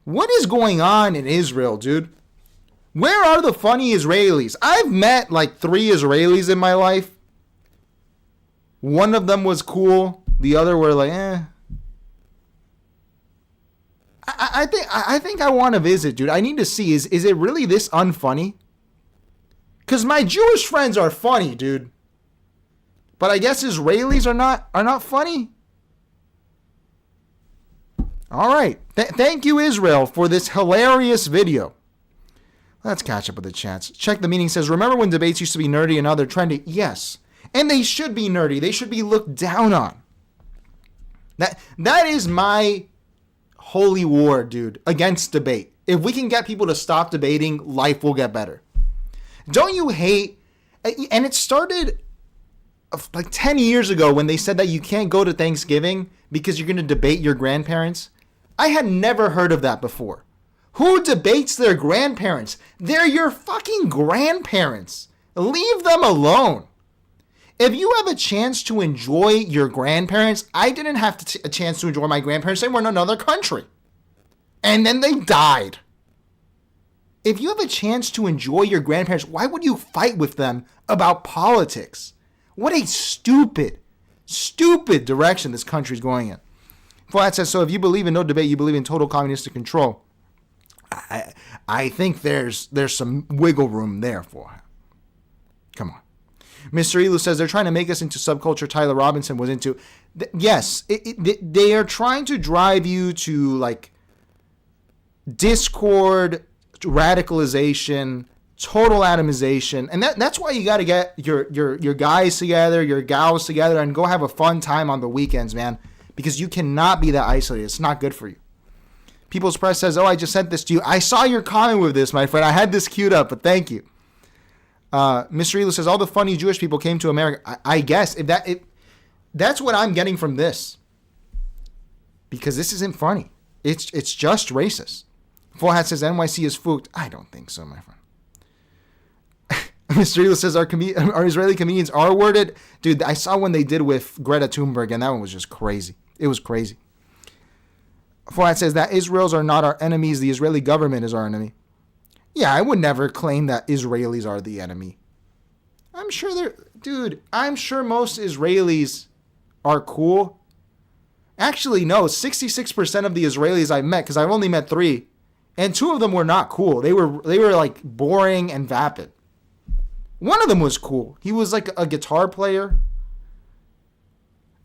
What is going on in Israel, dude? Where are the funny Israelis? I've met like 3 Israelis in my life. One of them was cool. The other were like, eh. I think I want to visit, dude. I need to see, is it really this unfunny? Because my Jewish friends are funny, dude. But I guess Israelis are not funny. All right. Thank you, Israel, for this hilarious video. Let's catch up with the chats. Check the meaning says, remember when debates used to be nerdy and now they're trendy? Yes. And they should be nerdy. They should be looked down on. That is my holy war, dude, against debate. If we can get people to stop debating, life will get better. Don't you hate, and it started like 10 years ago when they said that you can't go to Thanksgiving because you're going to debate your grandparents. I had never heard of that before. Who debates their grandparents? They're your fucking grandparents. Leave them alone. If you have a chance to enjoy your grandparents, I didn't have a chance to enjoy my grandparents. They were in another country. And then they died. If you have a chance to enjoy your grandparents, why would you fight with them about politics? What a stupid direction this country's going in. Flat says, so if you believe in no debate, you believe in total communistic control. I think there's some wiggle room there for him. Come on. Mr. Elu says they're trying to make us into subculture Tyler Robinson was into. Yes, they are trying to drive you to like discord, radicalization, total atomization, and that's why you got to get your guys together, your gals together, and go have a fun time on the weekends, man. Because you cannot be that isolated. It's not good for you. People's Press says, "Oh, I just sent this to you. I saw your comment with this, my friend. I had this queued up, but thank you." Mr. Elu says all the funny Jewish people came to America. I guess if that's what I'm getting from this, because this isn't funny. It's just racist. Full Hat says NYC is fooked. I don't think so, my friend. Mr. Elu says our Israeli comedians are worded. Dude, I saw one they did with Greta Thunberg, and that one was just crazy. It was crazy. Full Hat says that Israelis are not our enemies. The Israeli government is our enemy. Yeah, I would never claim that Israelis are the enemy. I'm sure I'm sure most Israelis are cool. Actually, no, 66% of the Israelis I met, because I've only met 3, and 2 of them were not cool. They were like boring and vapid. One of them was cool. He was like a guitar player.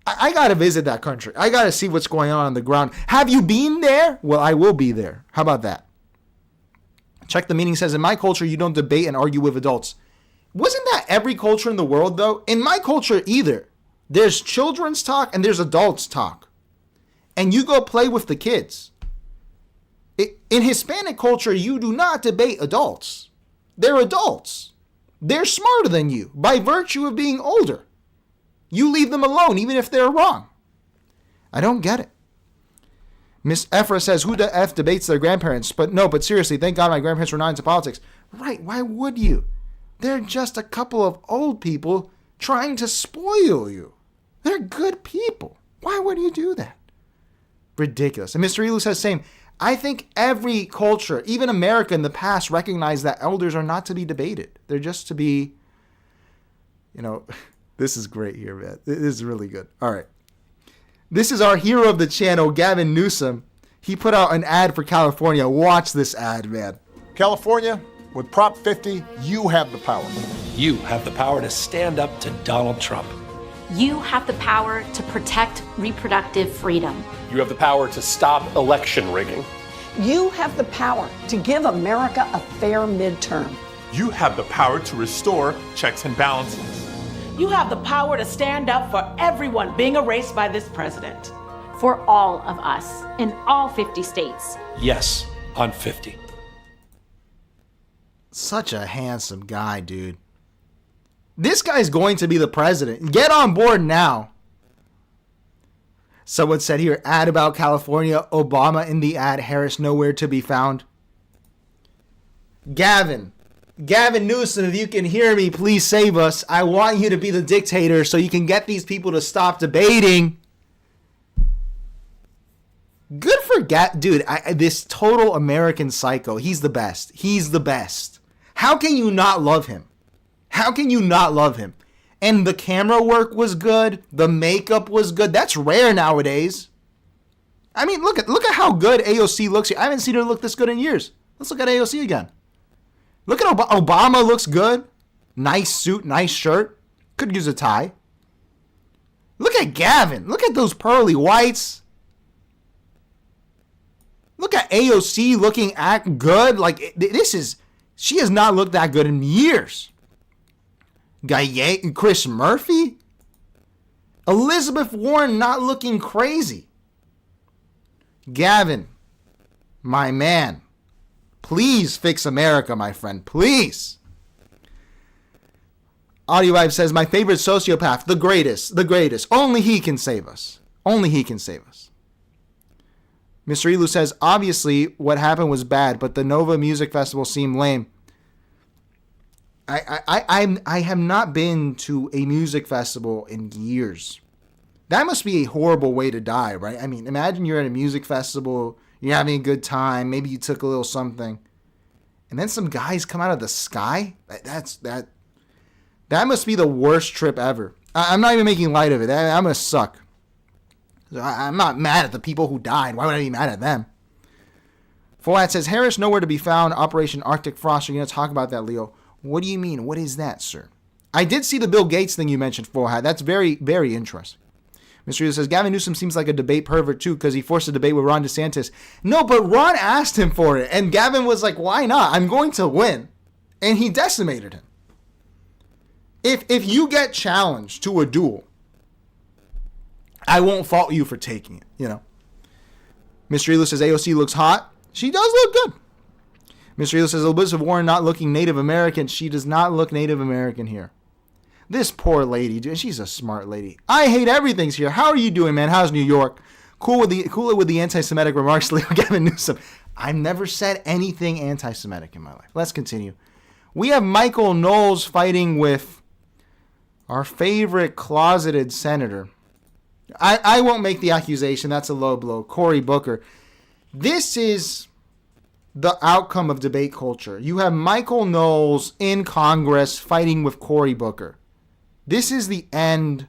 I got to visit that country. I got to see what's going on the ground. Have you been there? Well, I will be there. How about that? Check the meaning says, in my culture, you don't debate and argue with adults. Wasn't that every culture in the world, though? In my culture, either. There's children's talk and there's adults talk. And you go play with the kids. In Hispanic culture, you do not debate adults. They're adults. They're smarter than you by virtue of being older. You leave them alone even if they're wrong. I don't get it. Miss Ephra says, who the F debates their grandparents? But seriously, thank God my grandparents were not into politics. Right, why would you? They're just a couple of old people trying to spoil you. They're good people. Why would you do that? Ridiculous. And Mr. Elu says same. I think every culture, even America in the past, recognized that elders are not to be debated. They're just to be, this is great here, man. This is really good. All right. This is our hero of the channel, Gavin Newsom. He put out an ad for California. Watch this ad, man. California, with Prop 50, you have the power. You have the power to stand up to Donald Trump. You have the power to protect reproductive freedom. You have the power to stop election rigging. You have the power to give America a fair midterm. You have the power to restore checks and balances. You have the power to stand up for everyone being erased by this president. For all of us in all 50 states. Yes, on 50. Such a handsome guy, dude. This guy's going to be the president. Get on board now. Someone said here, ad about California, Obama in the ad, Harris nowhere to be found. Gavin Newsom, if you can hear me, please save us. I want you to be the dictator so you can get these people to stop debating. Good for dude, this total American psycho. He's the best. He's the best. How can you not love him? How can you not love him? And the camera work was good. The makeup was good. That's rare nowadays. I mean, look at how good AOC looks here. I haven't seen her look this good in years. Let's look at AOC again. Look at Obama looks good. Nice suit, nice shirt. Could use a tie. Look at Gavin. Look at those pearly whites. Look at AOC looking good. Like, she has not looked that good in years. Chris Murphy. Elizabeth Warren not looking crazy. Gavin, my man. Please fix America, my friend. Please. Audio Vibe says, my favorite sociopath, the greatest. Only he can save us. Only he can save us. Mr. Elu says, obviously what happened was bad, but the Nova Music Festival seemed lame. I have not been to a music festival in years. That must be a horrible way to die, right? I mean, imagine you're at a music festival, you're having a good time, maybe you took a little something, and then some guys come out of the sky? That must be the worst trip ever. I'm not even making light of it. I'm gonna suck. I'm not mad at the people who died. Why would I be mad at them? Fuad says, Harris nowhere to be found, Operation Arctic Frost. You're going to talk about that, Leo. What do you mean? What is that, sir? I did see the Bill Gates thing you mentioned, Fuad. That's very, very interesting. Mr. Yu says, Gavin Newsom seems like a debate pervert, too, because he forced a debate with Ron DeSantis. No, but Ron asked him for it, and Gavin was like, why not? I'm going to win. And he decimated him. If you get challenged to a duel, I won't fault you for taking it, you know. Mr. Elu says, AOC looks hot. She does look good. Mr. Elu says, Elizabeth Warren not looking Native American. She does not look Native American here. This poor lady, dude, she's a smart lady. I hate everything's here. How are you doing, man? How's New York? Cool it with the anti-Semitic remarks, Leo Gavin Newsom. I've never said anything anti-Semitic in my life. Let's continue. We have Michael Knowles fighting with our favorite closeted senator. I won't make the accusation. That's a low blow. Cory Booker. This is the outcome of debate culture. You have Michael Knowles in Congress fighting with Cory Booker. This is the end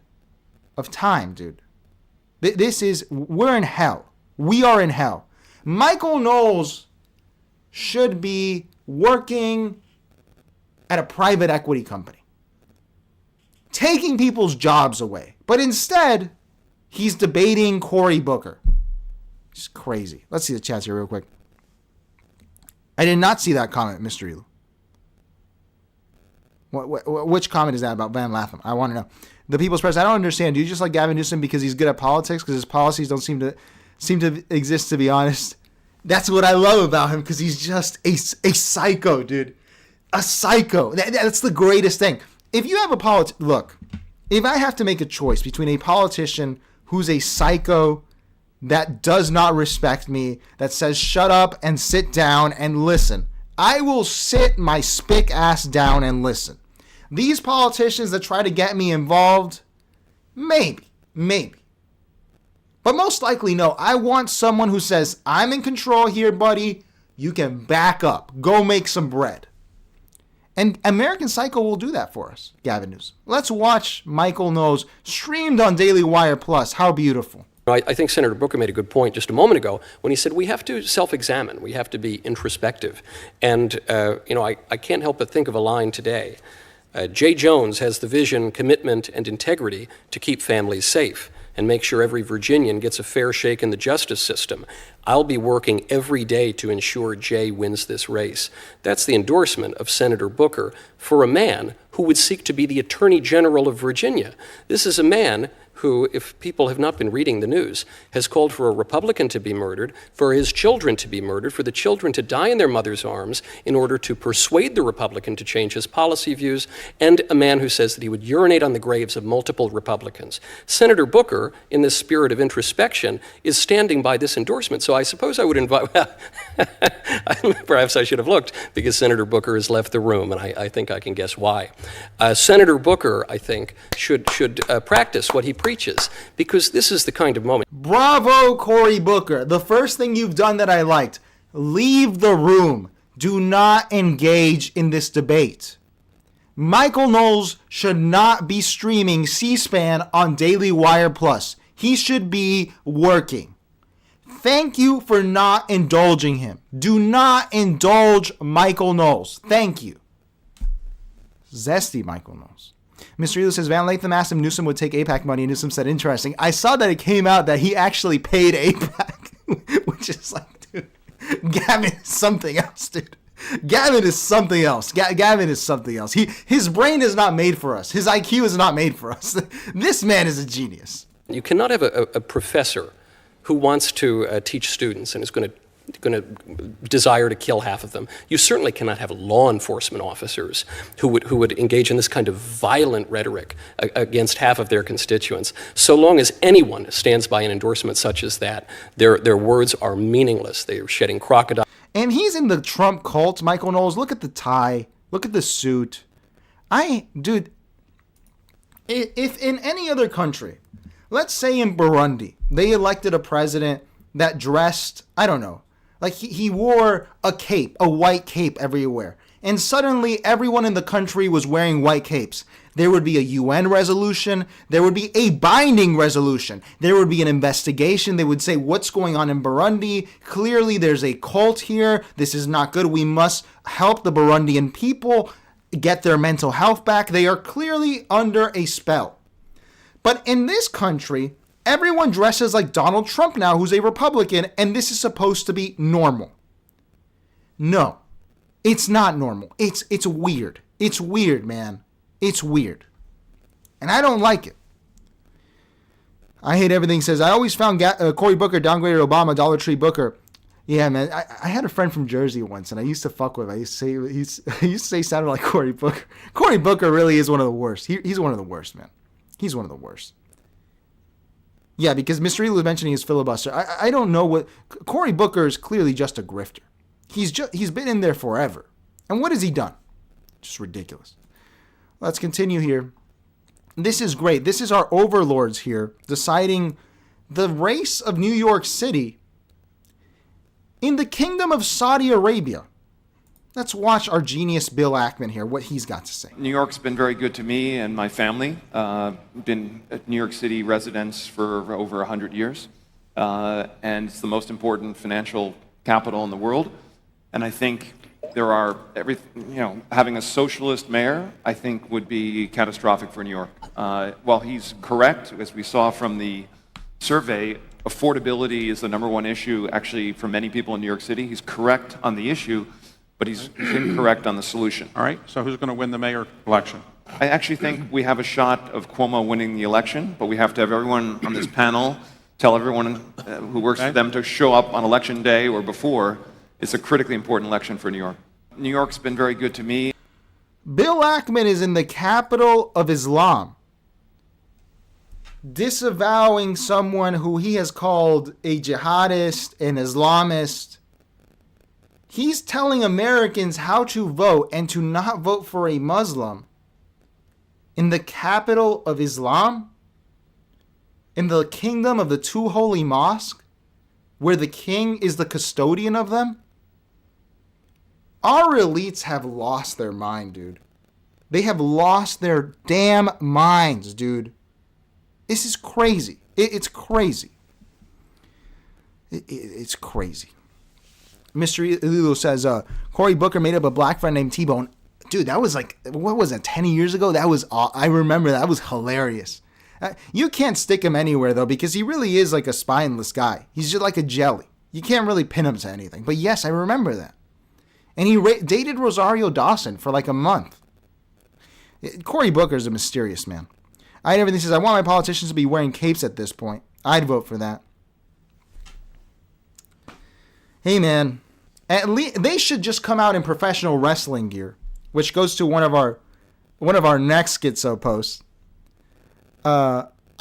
of time, dude. We're in hell. We are in hell. Michael Knowles should be working at a private equity company, taking people's jobs away. But instead, he's debating Cory Booker. It's crazy. Let's see the chats here real quick. I did not see that comment, Mr. Elu. Which comment is that about Van Latham? I want to know. The People's Press, I don't understand. Do you just like Gavin Newsom because he's good at politics? Because his policies don't seem to exist, to be honest. That's what I love about him, because he's just a psycho, dude. A psycho. That's the greatest thing. If you have a look, if I have to make a choice between a politician who's a psycho that does not respect me, that says shut up and sit down and listen, I will sit my spick ass down and listen. These politicians that try to get me involved, maybe. But most likely, no. I want someone who says, I'm in control here, buddy. You can back up. Go make some bread. And American Psycho will do that for us, Gavin Newsom. Let's watch Michael Knowles streamed on Daily Wire Plus. How beautiful. I think Senator Booker made a good point just a moment ago when he said we have to self-examine. We have to be introspective. And, I can't help but think of a line today. Jay Jones has the vision, commitment, and integrity to keep families safe and make sure every Virginian gets a fair shake in the justice system. I'll be working every day to ensure Jay wins this race. That's the endorsement of Senator Booker for a man who would seek to be the Attorney General of Virginia. This is a man who, if people have not been reading the news, has called for a Republican to be murdered, for his children to be murdered, for the children to die in their mother's arms in order to persuade the Republican to change his policy views, and a man who says that he would urinate on the graves of multiple Republicans. Senator Booker, in this spirit of introspection, is standing by this endorsement. So I suppose I would invite, perhaps I should have looked, because Senator Booker has left the room, and I think I can guess why. Senator Booker, I think, should practice what he preaches, because this is the kind of moment. Bravo, Cory Booker. The first thing you've done that I liked, leave the room. Do not engage in this debate. Michael Knowles should not be streaming C-SPAN on Daily Wire Plus. He should be working. Thank you for not indulging him. Do not indulge Michael Knowles. Thank you. Zesty Michael Knowles. Mr. Elu says, Van Latham asked him Newsom would take AIPAC money, and Newsom said, interesting. I saw that it came out that he actually paid AIPAC, which is like, dude, Gavin is something else, dude. Gavin is something else. Gavin is something else. His brain is not made for us. His IQ is not made for us. This man is a genius. You cannot have a professor who wants to teach students and is going to desire to kill half of them. You certainly cannot have law enforcement officers who would engage in this kind of violent rhetoric against half of their constituents. So long as anyone stands by an endorsement such as that, their words are meaningless. They are shedding crocodile. And he's in the Trump cult, Michael Knowles. Look at the tie. Look at the suit. Dude, if in any other country, let's say in Burundi, they elected a president that dressed, I don't know, like he wore a cape, a white cape everywhere. And suddenly everyone in the country was wearing white capes. There would be a UN resolution. There would be a binding resolution. There would be an investigation. They would say, what's going on in Burundi? Clearly there's a cult here. This is not good. We must help the Burundian people get their mental health back. They are clearly under a spell. But in this country, everyone dresses like Donald Trump now, who's a Republican, and this is supposed to be normal. No, it's not normal. It's weird. It's weird, man. It's weird. And I don't like it. I hate everything. Says, I always found Cory Booker downgraded Obama, Dollar Tree Booker. Yeah, man. I had a friend from Jersey once, and I used to fuck with him. I used to say he sounded like Cory Booker. Cory Booker really is one of the worst. He's one of the worst, man. He's one of the worst. Yeah, because Mr. Elu was mentioning his filibuster. I don't know what... Cory Booker is clearly just a grifter. He's been in there forever. And what has he done? Just ridiculous. Let's continue here. This is great. This is our overlords here deciding the race of New York City in the kingdom of Saudi Arabia. Let's watch our genius Bill Ackman here, what he's got to say. New York's been very good to me and my family. Been New York City residents for over 100 years. And it's the most important financial capital in the world. And I think there are having a socialist mayor, I think, would be catastrophic for New York. While he's correct, as we saw from the survey, affordability is the #1 issue, actually, for many people in New York City. He's correct on the issue. but he's incorrect on the solution. All right, so who's going to win the mayor election? I actually think we have a shot of Cuomo winning the election, but we have to have everyone on this panel tell everyone who works for them to show up on election day or before. It's a critically important election for New York. New York's been very good to me. Bill Ackman is in the capital of Islam, disavowing someone who he has called a jihadist, an Islamist. He's telling Americans how to vote and to not vote for a Muslim in the capital of Islam, in the kingdom of the two holy mosques, where the king is the custodian of them. Our elites have lost their mind, dude. They have lost their damn minds, dude. This is crazy. It's crazy. It's crazy. Mr. Lilo says, Cory Booker made up a black friend named T-Bone. Dude, that was like, what was it, 10 years ago? That was, I remember that was hilarious. You can't stick him anywhere, though, because he really is like a spineless guy. He's just like a jelly. You can't really pin him to anything. But yes, I remember that. And he dated Rosario Dawson for like a month. Cory Booker's a mysterious man. Everything says, I want my politicians to be wearing capes at this point. I'd vote for that. Hey, man. At least they should just come out in professional wrestling gear, which goes to one of our next schizo posts.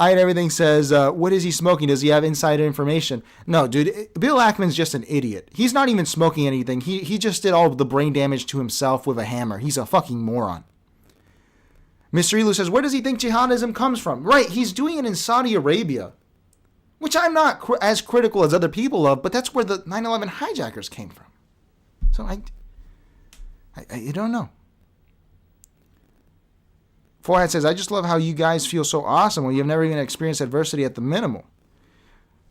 Everything says, what is he smoking? Does he have insider information? No, dude, Bill Ackman's just an idiot. He's not even smoking anything. He just did all of the brain damage to himself with a hammer. He's a fucking moron. Mr. Elu says, where does he think jihadism comes from? Right, he's doing it in Saudi Arabia, which I'm not as critical as other people of, but that's where the 9/11 hijackers came from. So I don't know. Forehead says, I just love how you guys feel so awesome when you've never even experienced adversity at the minimal.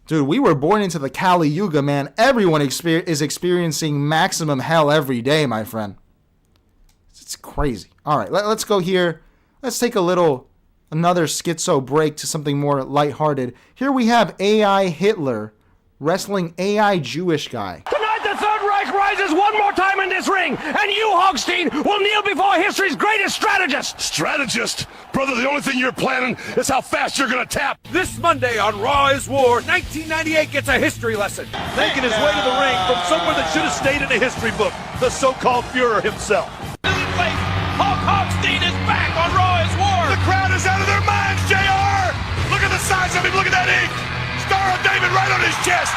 Dude, we were born into the Kali Yuga, man. Everyone is experiencing maximum hell every day, my friend. It's crazy. All right, let's go here. Let's take another schizo break to something more lighthearted. Here we have AI Hitler wrestling AI Jewish guy. Tonight the Third Reich rises one more time in this ring, and you, Hogstein, will kneel before history's greatest strategist. Strategist? Brother, the only thing you're planning is how fast you're gonna tap. This Monday on Raw is War, 1998 gets a history lesson. Making his way to the ring from somewhere that should have stayed in a history book, the so-called Fuhrer himself. Hulk Hogstein is back on Raw is War. The crowd is out of their minds, JR! Look at the size of him, look at that ink! Star of David right on his chest!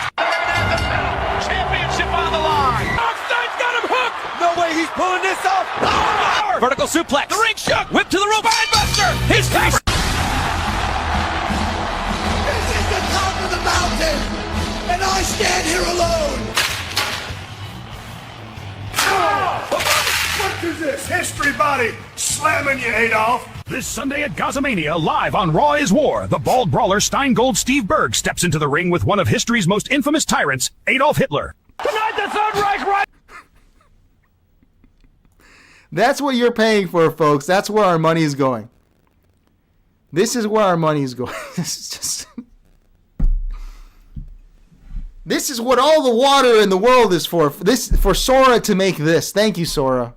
Championship on the line. Hogstein's got him hooked. No way he's pulling this off. Oh! Vertical suplex. The ring shook. Whip to the rope. Spinebuster. His face. This is the top of the mountain, and I stand here alone. What is this? History body slamming you, Adolf! This Sunday at Gazamania, live on Raw is War, the bald brawler Steingold Steve Berg steps into the ring with one of history's most infamous tyrants, Adolf Hitler. Tonight the Third Reich right. That's what you're paying for, folks. That's where our money is going. This is where our money is going. This is what all the water in the world is for. For Sora to make this. Thank you, Sora.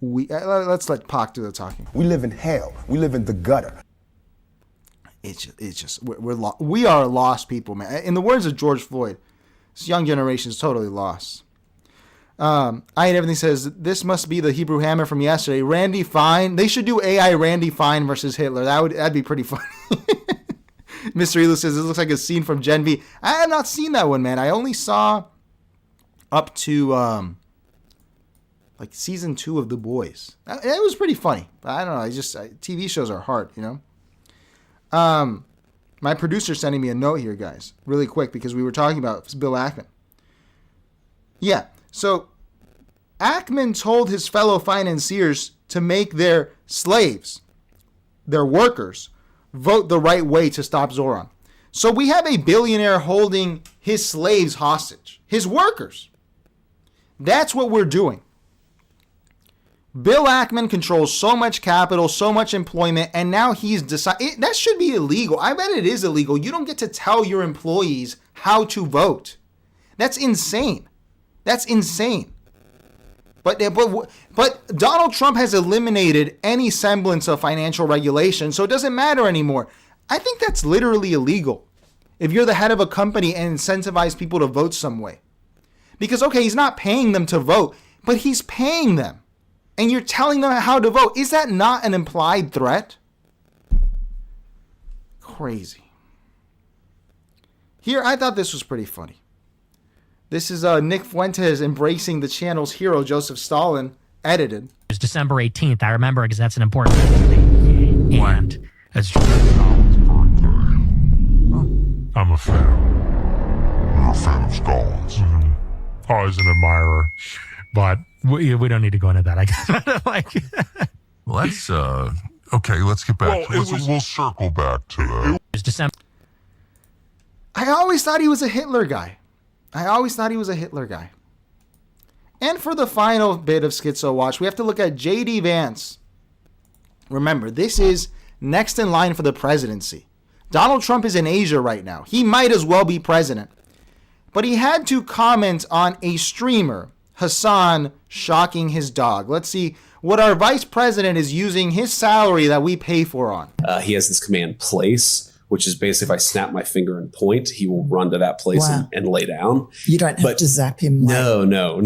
Let's let Pac do the talking. We live in hell. We live in the gutter. We are lost people, man. In the words of George Floyd, this young generation is totally lost. Everything says, this must be the Hebrew Hammer from yesterday. Randy Fine. They should do AI Randy Fine versus Hitler. That'd be pretty funny. Mr. Elu says, this looks like a scene from Gen V. I have not seen that one, man. I only saw up to like season 2 of The Boys. It was pretty funny. I don't know. TV shows are hard, you know. My producer's sending me a note here, guys, really quick, because we were talking about Bill Ackman. Yeah, so Ackman told his fellow financiers to make their slaves, their workers, vote the right way to stop Zoran. So we have a billionaire holding his slaves hostage, his workers. That's what we're doing. Bill Ackman controls so much capital, so much employment, and now he's decided that should be illegal. I bet it is illegal. You don't get to tell your employees how to vote. That's insane. That's insane. But Donald Trump has eliminated any semblance of financial regulation, so it doesn't matter anymore. I think that's literally illegal if you're the head of a company and incentivize people to vote some way. Because, okay, he's not paying them to vote, but he's paying them. And you're telling them how to vote. Is that not an implied threat? Crazy. Here, I thought this was pretty funny. This is Nick Fuentes embracing the channel's hero, Joseph Stalin, edited. It was December 18th. I remember because that's an important thing. And that's I'm a fan. You're a fan of Stalin's. Mm-hmm. Always an admirer. But we don't need to go into that, I guess. Let's, okay, let's get back. We'll circle back to that. It was December. I always thought he was a Hitler guy. And for the final bit of Schizo Watch, we have to look at J.D. Vance. Remember, this is next in line for the presidency. Donald Trump is in Asia right now. He might as well be president. But he had to comment on a streamer, Hassan, shocking his dog. Let's see what our vice president is using his salary that we pay for on. He has this command place, which is basically if I snap my finger and point, he will run to that place and lay down. You don't have to zap him. No.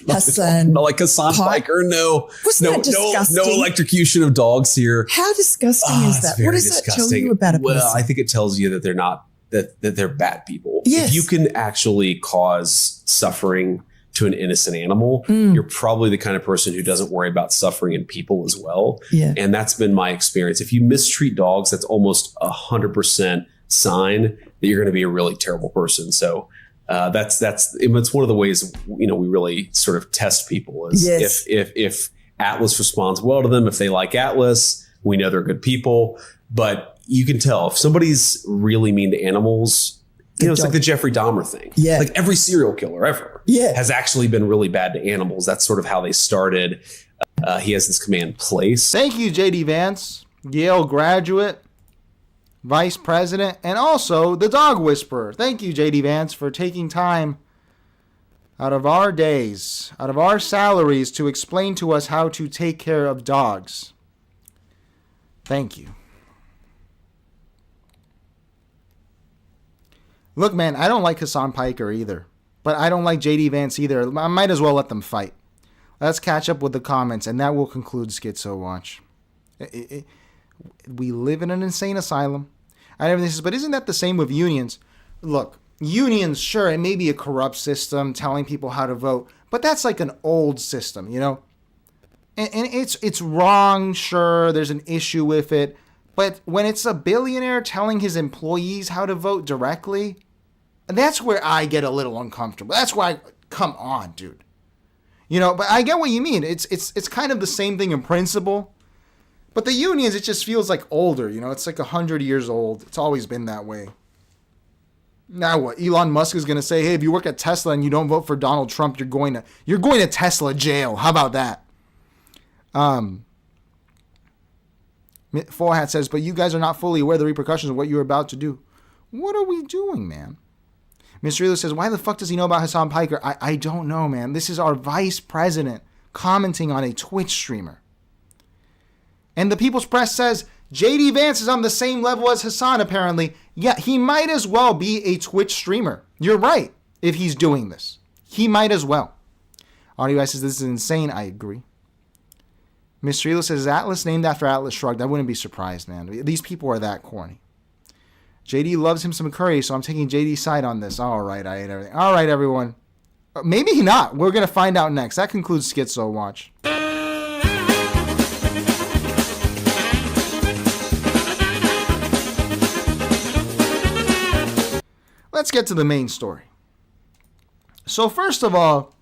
Hassan. Not like Hassan Piker. No. Wasn't that disgusting? No electrocution of dogs here. How disgusting is that? What does that tell you about a person? Well, I think it tells you that they're not, that they're bad people. Yes. If you can actually cause suffering to an innocent animal, you're probably the kind of person who doesn't worry about suffering in people as well. Yeah. And that's been my experience. If you mistreat dogs, that's almost 100% sign that you're going to be a really terrible person. So it's one of the ways, we really sort of test people is if Atlas responds well to them, if they like Atlas, we know they're good people. But you can tell if somebody's really mean to animals, it's like the Jeffrey Dahmer thing. Yeah. Like every serial killer ever has actually been really bad to animals. That's sort of how they started. He has this command place. Thank you, J.D. Vance, Yale graduate, vice president, and also the dog whisperer. Thank you, J.D. Vance, for taking time out of our days, out of our salaries to explain to us how to take care of dogs. Thank you. Look, man, I don't like Hassan Piker either, but I don't like J.D. Vance either. I might as well let them fight. Let's catch up with the comments, and that will conclude Schizo Watch. We live in an insane asylum. I never this, but isn't that the same with unions? Look, unions, sure, it may be a corrupt system telling people how to vote, but that's like an old system, And it's wrong, sure, there's an issue with it. But when it's a billionaire telling his employees how to vote directly, that's where I get a little uncomfortable. That's why, come on, dude. But I get what you mean. It's kind of the same thing in principle. But the unions, it just feels like older, It's like 100 years old. It's always been that way. Now what? Elon Musk is going to say, hey, if you work at Tesla and you don't vote for Donald Trump, you're going to Tesla jail. How about that? Full Hat says, but you guys are not fully aware of the repercussions of what you're about to do. What are we doing, man? Mr. Elo says, why the fuck does he know about Hassan Piker? I don't know, man. This is our vice president commenting on a Twitch streamer. And the People's Press says, J.D. Vance is on the same level as Hassan, apparently. Yeah, he might as well be a Twitch streamer. You're right, if he's doing this. He might as well. Audio Guy says, this is insane. I agree. Mr. Elo says, is Atlas named after Atlas Shrugged? I wouldn't be surprised, man. These people are that corny. JD loves him some curry, so I'm taking JD's side on this. All right, I ate everything. All right, everyone. Maybe not. We're going to find out next. That concludes Schizo Watch. Let's get to the main story. So first of all,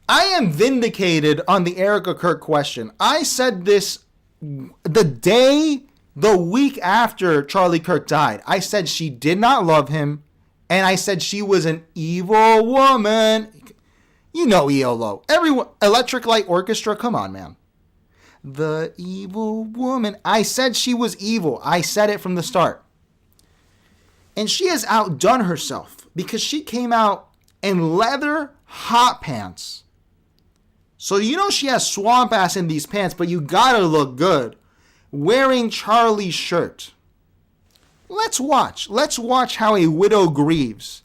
I am vindicated on the Erika Kirk question. I said this the week after Charlie Kirk died. I said she did not love him, and I said she was an evil woman. ELO. Everyone, Electric Light Orchestra, come on, man. The evil woman. I said she was evil. I said it from the start. And she has outdone herself because she came out and leather hot pants. So you know she has swamp ass in these pants, but you gotta look good. Wearing Charlie's shirt. Let's watch. Let's watch how a widow grieves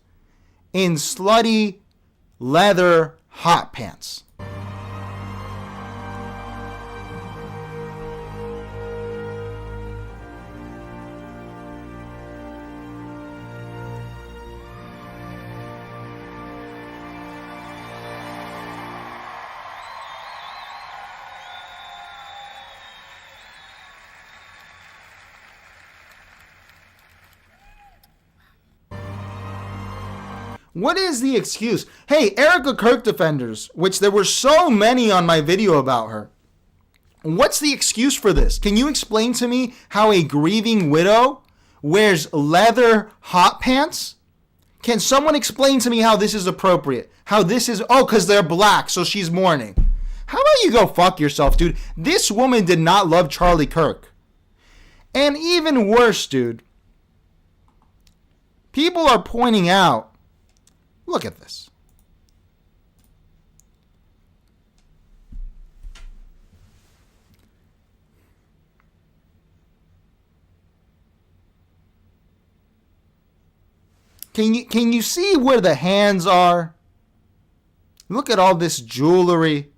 in slutty leather hot pants. What is the excuse? Hey, Erika Kirk defenders, which there were so many on my video about her. What's the excuse for this? Can you explain to me how a grieving widow wears leather hot pants? Can someone explain to me how this is appropriate? How this is, because they're black, so she's mourning. How about you go fuck yourself, dude? This woman did not love Charlie Kirk. And even worse, dude, people are pointing out, look at this. Can you see where the hands are? Look at all this jewelry.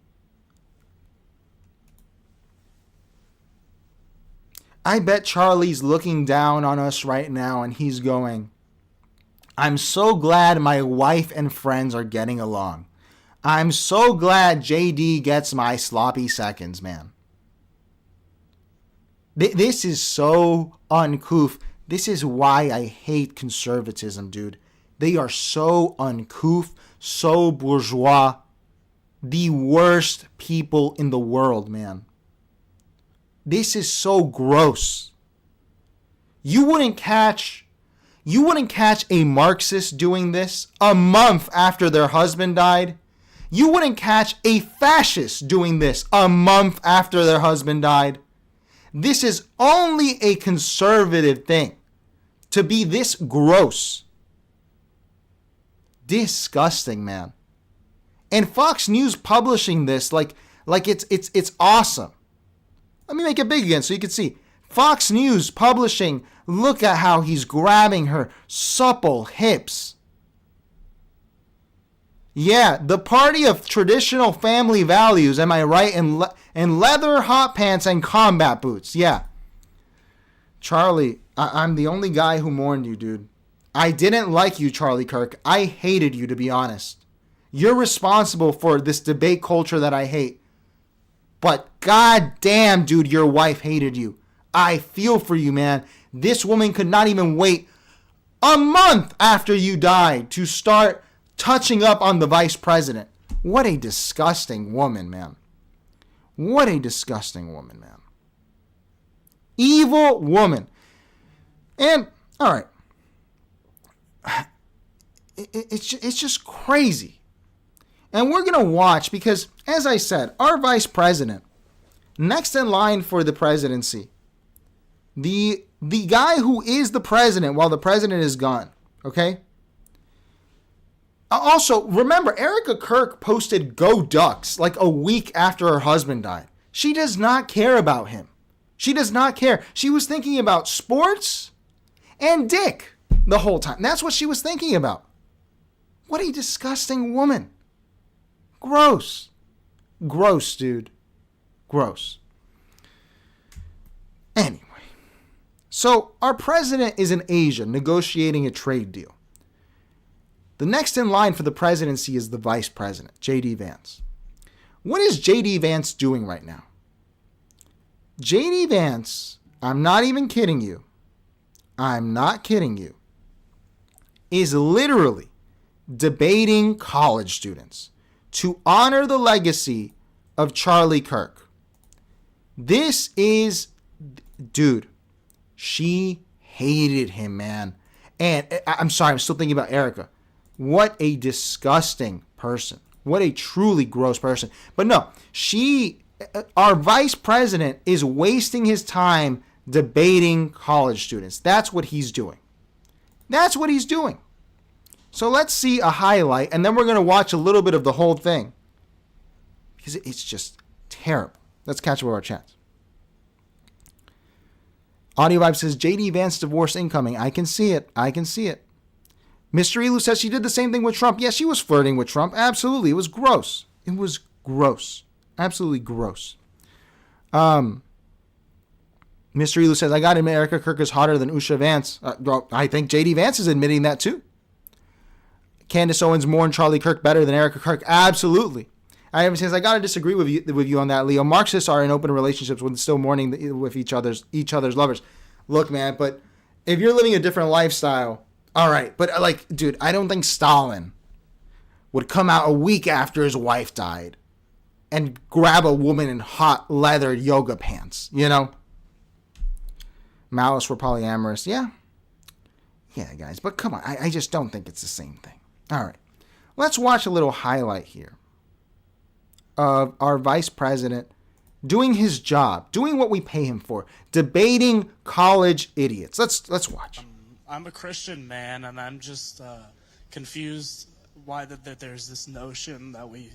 I bet Charlie's looking down on us right now and he's going, I'm so glad my wife and friends are getting along. I'm so glad JD gets my sloppy seconds, man. This is so uncouth. This is why I hate conservatism, dude. They are so uncouth, so bourgeois. The worst people in the world, man. This is so gross. You wouldn't catch a Marxist doing this a month after their husband died. You wouldn't catch a fascist doing this a month after their husband died. This is only a conservative thing to be this gross. Disgusting, man. And Fox News publishing this like it's awesome. Let me make it big again so you can see. Fox News publishing, look at how he's grabbing her supple hips. Yeah, the party of traditional family values, am I right? And leather hot pants and combat boots. Yeah. Charlie, I'm the only guy who mourned you, dude. I didn't like you, Charlie Kirk. I hated you, to be honest. You're responsible for this debate culture that I hate. But goddamn, dude, your wife hated you. I feel for you, man. This woman could not even wait a month after you died to start touching up on the vice president. What a disgusting woman, man. What a disgusting woman, man. Evil woman. And, all right. It's just crazy. And we're going to watch because, as I said, our vice president, next in line for the presidency, the guy who is the president while the president is gone, okay? Also, remember, Erika Kirk posted Go Ducks like a week after her husband died. She does not care about him. She does not care. She was thinking about sports and dick the whole time. That's what she was thinking about. What a disgusting woman. Gross. Gross, dude. Gross. Anyway. So, our president is in Asia negotiating a trade deal. The next in line for the presidency is the vice president, J.D. Vance. What is J.D. Vance doing right now? J.D. Vance, I'm not even kidding you. I'm not kidding you. Is literally debating college students to honor the legacy of Charlie Kirk. This is, dude, she hated him, man. And I'm sorry, I'm still thinking about Erika. What a disgusting person. What a truly gross person. But no, our vice president is wasting his time debating college students. That's what he's doing. That's what he's doing. So let's see a highlight, and then we're going to watch a little bit of the whole thing. Because it's just terrible. Let's catch up with our chats. Audio Vibe says, JD Vance divorce incoming. I can see it. I can see it. Mr. Elu says she did the same thing with Trump. Yes, she was flirting with Trump. Absolutely. It was gross. It was gross. Absolutely gross. Mr. Elu says, I got to admit, Erika Kirk is hotter than Usha Vance. Well, I think JD Vance is admitting that too. Candace Owens more and Charlie Kirk better than Erika Kirk. Absolutely. I got to disagree with you on that, Leo. Marxists are in open relationships with still mourning with each other's lovers. Look, man, but if you're living a different lifestyle, all right. But like, dude, I don't think Stalin would come out a week after his wife died and grab a woman in hot leather yoga pants, you know? Malice were polyamorous. Yeah, guys, but come on. I just don't think it's the same thing. All right. Let's watch a little highlight here of our vice president doing his job, doing what we pay him for, debating college idiots. Let's watch. I'm a Christian man, and I'm just confused why that there's this notion that we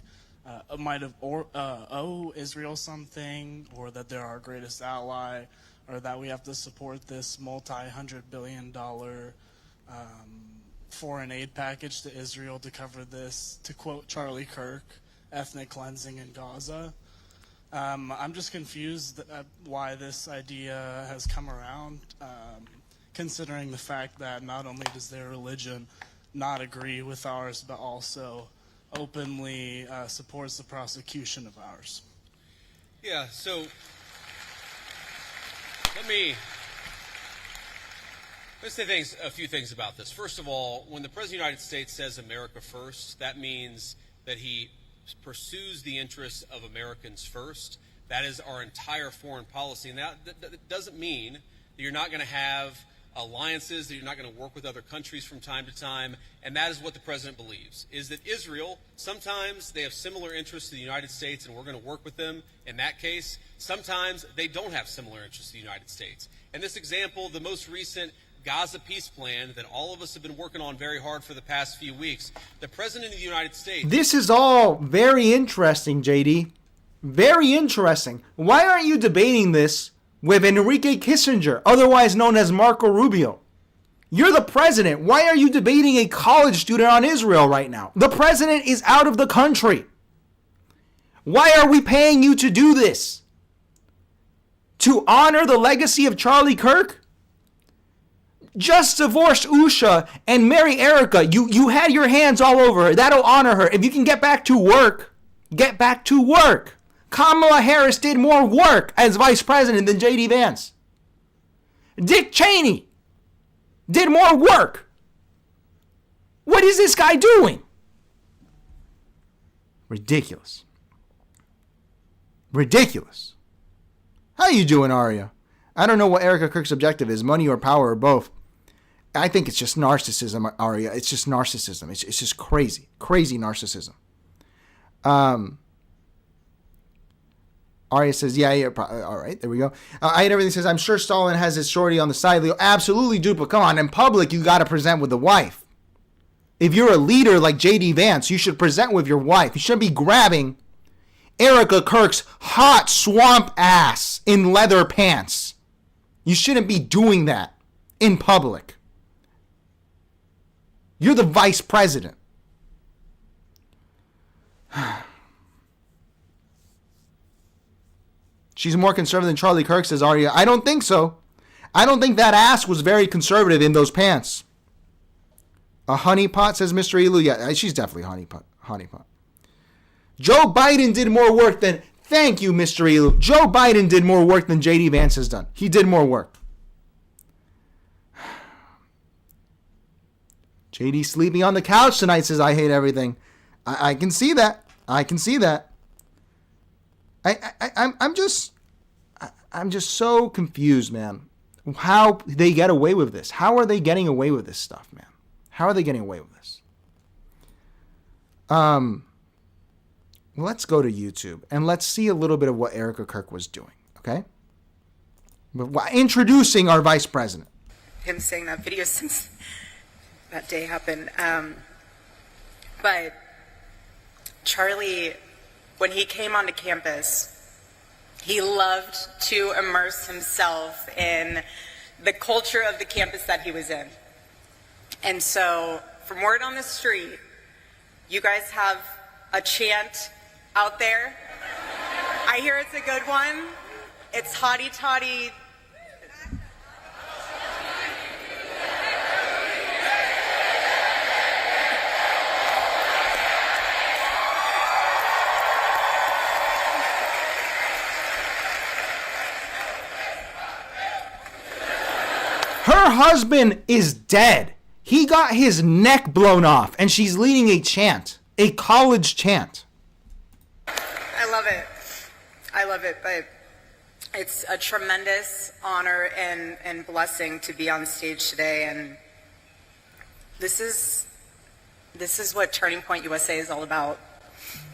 might have owe Israel something, or that they're our greatest ally, or that we have to support this multi-hundred-billion-dollar foreign aid package to Israel to cover this, to quote Charlie Kirk, ethnic cleansing in Gaza. I'm just confused at why this idea has come around, considering the fact that not only does their religion not agree with ours, but also openly supports the prosecution of ours. Yeah, so let me say a few things about this. First of all, when the President of the United States says America first, that means that he pursues the interests of Americans first. That is our entire foreign policy. And that doesn't mean that you're not going to have alliances, that you're not going to work with other countries from time to time. And that is what the President believes, is that Israel, sometimes they have similar interests to the United States and we're going to work with them in that case. Sometimes they don't have similar interests to the United States. And this example, the most recent Gaza peace plan that all of us have been working on very hard for the past few weeks, the President of the United States... This is all very interesting, JD. Very interesting. Why aren't you debating this with Enrique Kissinger, otherwise known as Marco Rubio? You're the president. Why are you debating a college student on Israel right now? The president is out of the country. Why are we paying you to do this? To honor the legacy of Charlie Kirk? Just divorced Usha and marry Erika. You had your hands all over her. That'll honor her. If you can get back to work, get back to work. Kamala Harris did more work as vice president than JD Vance. Dick Cheney did more work. What is this guy doing? Ridiculous. Ridiculous. How you doing, Arya? I don't know what Erika Kirk's objective is, money or power or both. I think it's just narcissism, Arya. It's just narcissism. It's just crazy. Crazy narcissism. Arya says, yeah, all right, there we go. I had everything says, I'm sure Stalin has his shorty on the side. Leo, absolutely, dude, but come on. In public, you got to present with the wife. If you're a leader like JD Vance, you should present with your wife. You shouldn't be grabbing Erika Kirk's hot swamp ass in leather pants. You shouldn't be doing that in public. You're the vice president. She's more conservative than Charlie Kirk, says Arya. I don't think so. I don't think that ass was very conservative in those pants. A honeypot, says Mr. Elu. Yeah, she's definitely honeypot. Joe Biden did more work than... Thank you, Mr. Elu. Joe Biden did more work than JD Vance has done. He did more work. JD sleeping on the couch tonight, says I hate everything. I can see that. I can see that. I'm just so confused, man. How they get away with this? How are they getting away with this stuff, man? How are they getting away with this? Let's go to YouTube and let's see a little bit of what Erika Kirk was doing, okay? Introducing our vice president. Him saying that video since that day happened. But Charlie, when he came onto campus, he loved to immerse himself in the culture of the campus that he was in. And so, from word on the street, you guys have a chant out there. I hear it's a good one. It's hotty toddy. Her husband is dead. He got his neck blown off, and she's leading a chant, a college chant. I love it. I love it, but it's a tremendous honor and blessing to be on stage today, and this is what Turning Point USA is all about.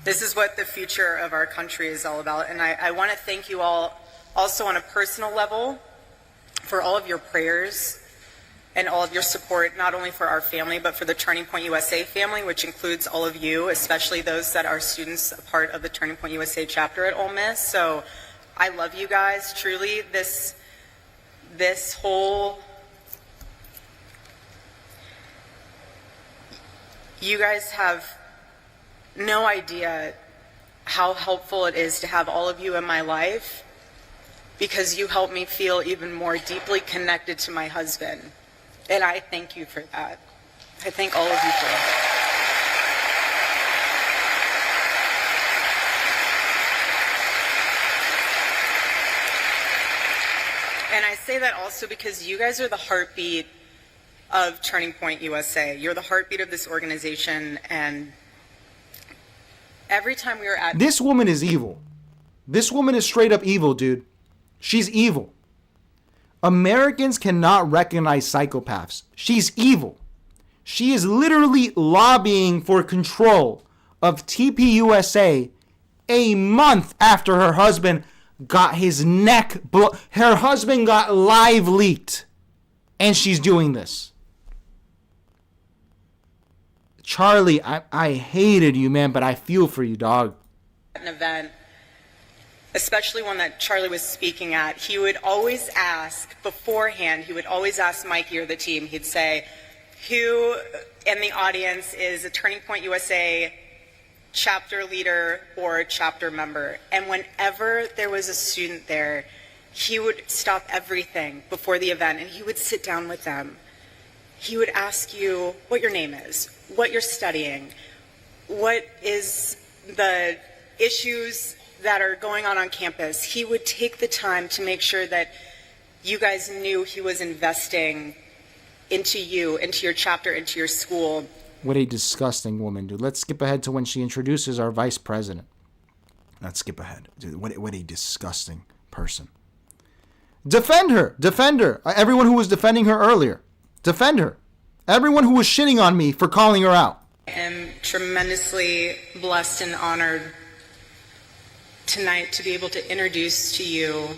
This is what the future of our country is all about, and I want to thank you all also on a personal level for all of your prayers and all of your support, not only for our family, but for the Turning Point USA family, which includes all of you, especially those that are students, a part of the Turning Point USA chapter at Ole Miss. So I love you guys, truly. This whole, you guys have no idea how helpful it is to have all of you in my life, because you help me feel even more deeply connected to my husband. And I thank you for that. I thank all of you for that. And I say that also because you guys are the heartbeat of Turning Point USA. You're the heartbeat of this organization, and every time we were at... This woman is evil. This woman is straight up evil, dude. She's evil. Americans cannot recognize psychopaths. She's evil. She is literally lobbying for control of TPUSA a month after her husband got his neck her husband got live leaked, and she's doing this. Charlie, I hated you, man, but I feel for you, dog. An event, especially one that Charlie was speaking at, he would always ask beforehand, he would always ask Mikey or the team, he'd say, who in the audience is a Turning Point USA chapter leader or chapter member? And whenever there was a student there, he would stop everything before the event and he would sit down with them. He would ask you what your name is, what you're studying, what is the issues that are going on campus. He would take the time to make sure that you guys knew he was investing into you, into your chapter, into your school. What a disgusting woman, dude. Let's skip ahead to when she introduces our vice president. Let's skip ahead. Dude, what a disgusting person. Defend her. Defend her. Everyone who was defending her earlier. Defend her. Everyone who was shitting on me for calling her out. I am tremendously blessed and honored tonight to be able to introduce to you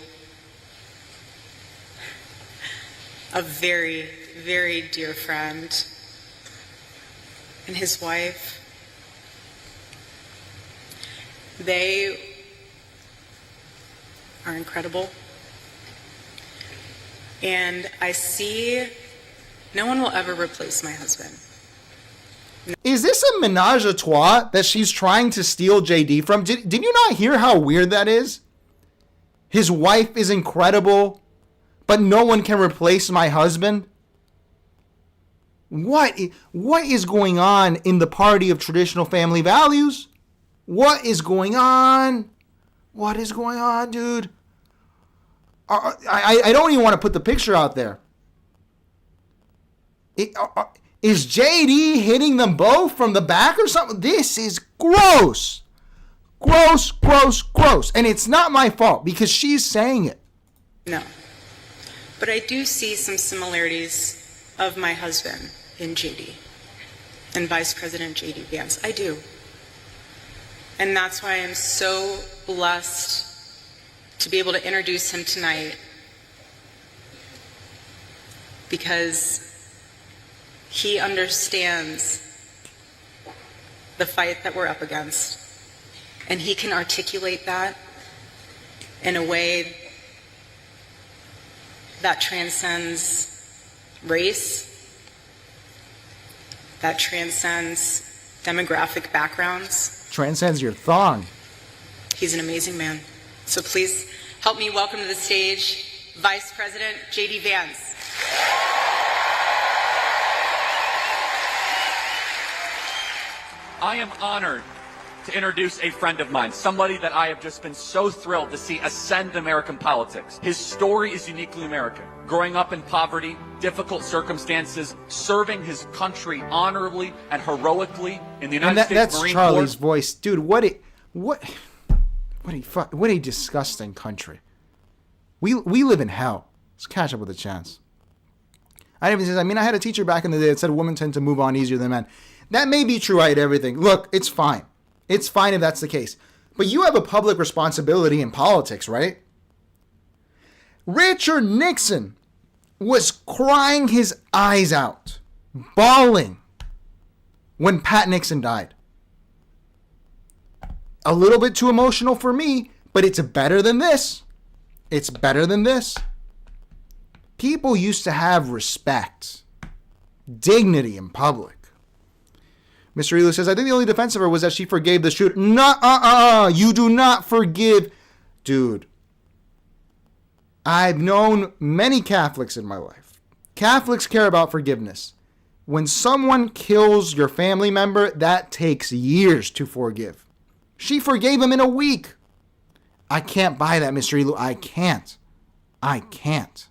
a very, very dear friend and his wife. They are incredible. And I see no one will ever replace my husband. Is this a menage a trois that she's trying to steal JD from? Did you not hear how weird that is? His wife is incredible, but no one can replace my husband? What is going on in the party of traditional family values? What is going on? What is going on, dude? I don't even want to put the picture out there. Is JD hitting them both from the back or something? This is gross. Gross, gross, gross. And it's not my fault because she's saying it. No. But I do see some similarities of my husband in JD and Vice President JD Vance. I do. And that's why I'm so blessed to be able to introduce him tonight, because he understands the fight that we're up against. And he can articulate that in a way that transcends race, that transcends demographic backgrounds. Transcends your thong. He's an amazing man. So please help me welcome to the stage Vice President J.D. Vance. I am honored to introduce a friend of mine, somebody that I have just been so thrilled to see ascend American politics. His story is uniquely American. Growing up in poverty, difficult circumstances, serving his country honorably and heroically in the United States Marine Corps. That's Charlie's voice. Dude, what a disgusting country. We live in hell. Let's catch up with a chance. I had a teacher back in the day that said women tend to move on easier than men. That may be true. I hate everything. Look, it's fine. It's fine if that's the case. But you have a public responsibility in politics, right? Richard Nixon was crying his eyes out, bawling when Pat Nixon died. A little bit too emotional for me, but it's better than this. It's better than this. People used to have respect, dignity in public. Mr. Elu says, I think the only defense of her was that she forgave the shooter. You do not forgive. Dude, I've known many Catholics in my life. Catholics care about forgiveness. When someone kills your family member, that takes years to forgive. She forgave him in a week. I can't buy that, Mr. Elu. I can't.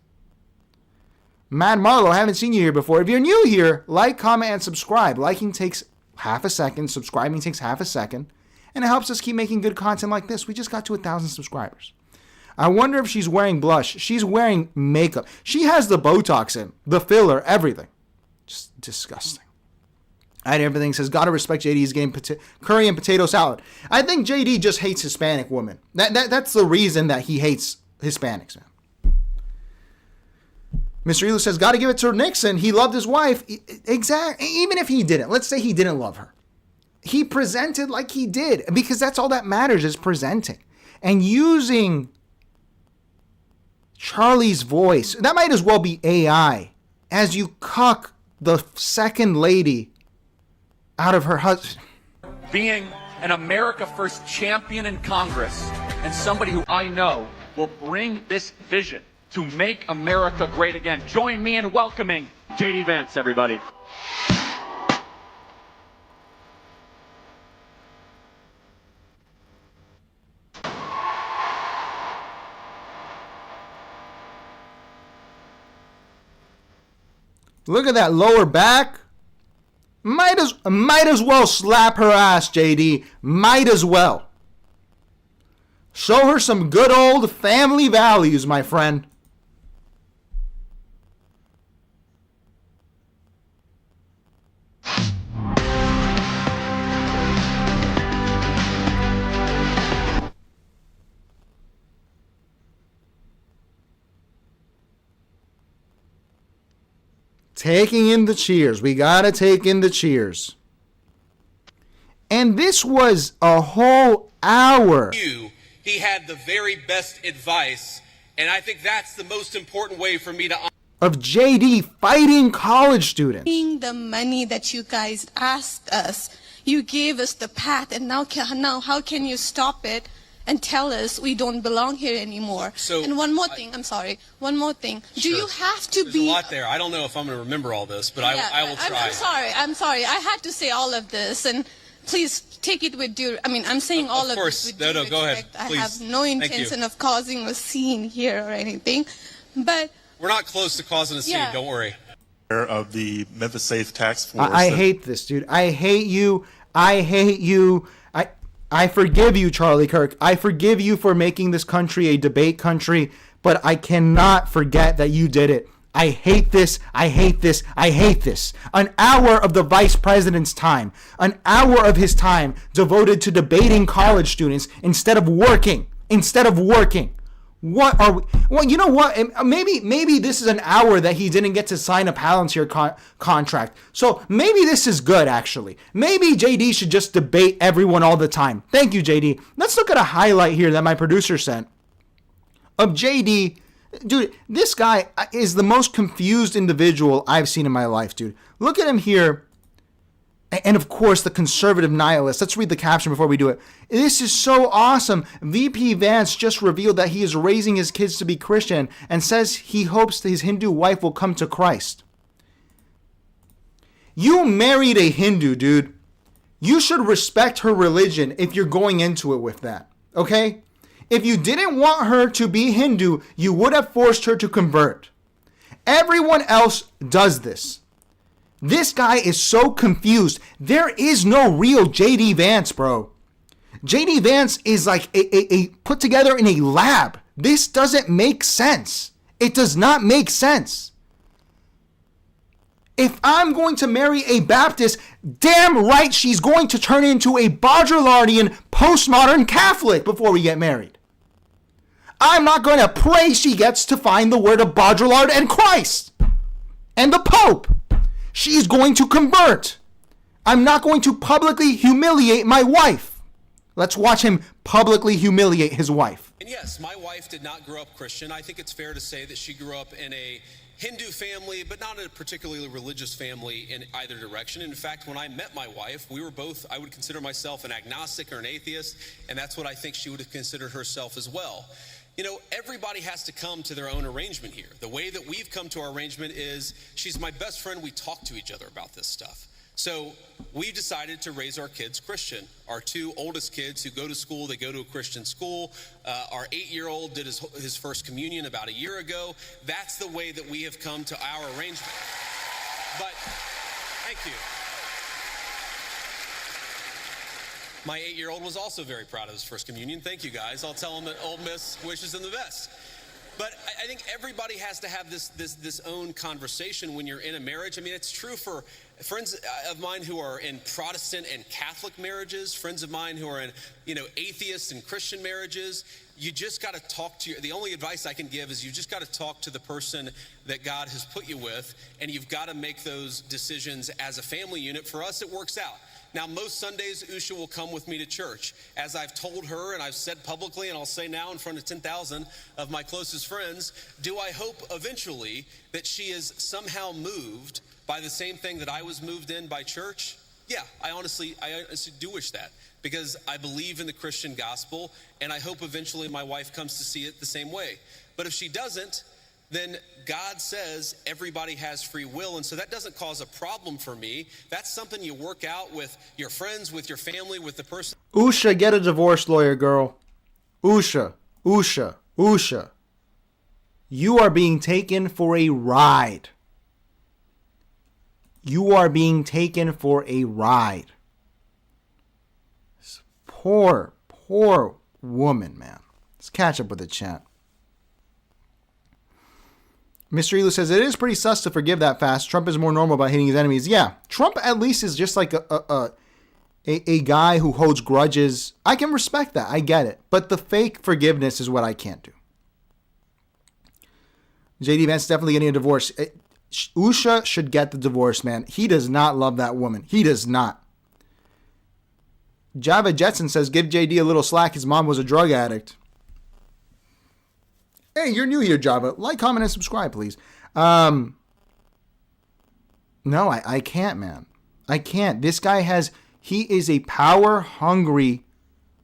Mad Marlowe, I haven't seen you here before. If you're new here, like, comment, and subscribe. Liking takes half a second. Subscribing takes half a second. And it helps us keep making good content like this. We just got to 1,000 subscribers. I wonder if she's wearing blush. She's wearing makeup. She has the Botox in, the filler, everything. Just disgusting. Everything says, gotta respect JD's game, curry and potato salad. I think JD just hates Hispanic women. That's the reason that he hates Hispanics, man. Mr. Elu says, gotta give it to Nixon. He loved his wife. Exactly. Even if he didn't, let's say he didn't love her. He presented like he did, because that's all that matters, is presenting. And using Charlie's voice, that might as well be AI, as you cuck the second lady out of her husband. Being an America First champion in Congress and somebody who I know will bring this vision to make America great again. Join me in welcoming J.D. Vance, everybody. Look at that lower back. Might as well slap her ass, JD. Might as well. Show her some good old family values, my friend. Taking in the cheers. We gotta take in the cheers. And this was a whole hour. He had the very best advice, and I think that's the most important way for me to... Of JD fighting college students. The money that you guys asked us, you gave us the path, and now how can you stop it and tell us we don't belong here anymore? And one more thing, I'm sorry. One more thing. Sure. Do you have to There's be... a lot there. I don't know if I'm going to remember all this, but yeah, I will try. I'm sorry. I had to say all of this, and please take it with due... I'm saying all of this with due respect. Go ahead. Please. I have no intention of causing a scene here or anything, but... We're not close to causing a scene, don't worry. Of the Memphis Safe Task Force. I hate this, dude. I hate you. I forgive you, Charlie Kirk. I forgive you for making this country a debate country, but I cannot forget that you did it. I hate this. I hate this. I hate this. An hour of the vice president's time, an hour of his time devoted to debating college students instead of working. What are we? Well, you know what? Maybe this is an hour that he didn't get to sign a Palantir contract. So maybe this is good, actually. Maybe JD should just debate everyone all the time. Thank you, JD. Let's look at a highlight here that my producer sent of JD. Dude, this guy is the most confused individual I've seen in my life, dude. Look at him here. And of course, the conservative nihilist. Let's read the caption before we do it. This is so awesome. VP Vance just revealed that he is raising his kids to be Christian and says he hopes that his Hindu wife will come to Christ. You married a Hindu, dude. You should respect her religion if you're going into it with that. Okay? If you didn't want her to be Hindu, you would have forced her to convert. Everyone else does this. This guy is so confused. There is no real JD Vance, bro. JD Vance is like a put together in a lab. This doesn't make sense. It does not make sense. If I'm going to marry a Baptist, damn right she's going to turn into a Baudrillardian postmodern Catholic before we get married. I'm not going to pray she gets to find the word of Baudrillard and Christ and the Pope. She's going to convert. I'm not going to publicly humiliate my wife. Let's watch him publicly humiliate his wife. And yes, my wife did not grow up Christian. I think it's fair to say that she grew up in a Hindu family, but not a particularly religious family in either direction. In fact, when I met my wife, we were both, I would consider myself an agnostic or an atheist, and that's what I think she would have considered herself as well. You know, everybody has to come to their own arrangement here. The way that we've come to our arrangement is she's my best friend. We talk to each other about this stuff. So we decided to raise our kids Christian. Our two oldest kids who go to school, they go to a Christian school. Our 8-year-old did his first communion about a year ago. That's the way that we have come to our arrangement. But thank you. My 8-year-old was also very proud of his first communion. Thank you, guys. I'll tell him that Ole Miss wishes him the best. But I think everybody has to have this own conversation when you're in a marriage. I mean, it's true for friends of mine who are in Protestant and Catholic marriages, friends of mine who are in, atheist and Christian marriages. You just got to talk to the only advice I can give is you just got to talk to the person that God has put you with, and you've got to make those decisions as a family unit. For us, it works out. Now, most Sundays, Usha will come with me to church. As I've told her, and I've said publicly, and I'll say now in front of 10,000 of my closest friends, do I hope eventually that she is somehow moved by the same thing that I was moved in by church? Yeah, I honestly do wish that, because I believe in the Christian gospel, and I hope eventually my wife comes to see it the same way. But if she doesn't, then God says everybody has free will, and so that doesn't cause a problem for me. That's something you work out with your friends, with your family, with the person. Usha, get a divorce lawyer, girl. Usha. You are being taken for a ride. You are being taken for a ride. This poor woman, man. Let's catch up with the chat. Mr. Elu says, it is pretty sus to forgive that fast. Trump is more normal about hating his enemies. Yeah, Trump at least is just like a guy who holds grudges. I can respect that. I get it. But the fake forgiveness is what I can't do. JD Vance definitely getting a divorce. Usha should get the divorce, man. He does not love that woman. He does not. Java Jetson says, give JD a little slack. His mom was a drug addict. Hey, you're new here, Java. Like, comment, and subscribe, please. No, I can't, man. I can't. This guy he is a power-hungry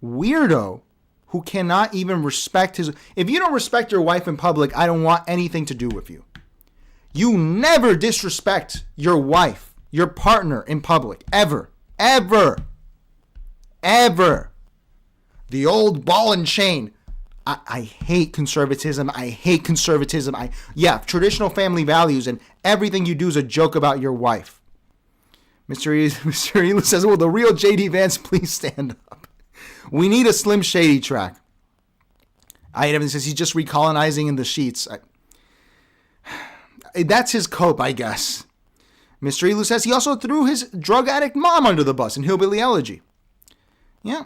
weirdo who cannot even respect his... If you don't respect your wife in public, I don't want anything to do with you. You never disrespect your wife, your partner in public. Ever. Ever. Ever. The old ball and chain. I hate conservatism. Traditional family values, and everything you do is a joke about your wife. Mr. Elu says, will the real JD Vance please stand up? We need a Slim Shady track. Evan says he's just recolonizing in the sheets. That's his cope, I guess. Mr. Elu says he also threw his drug addict mom under the bus in Hillbilly Elegy. Yeah.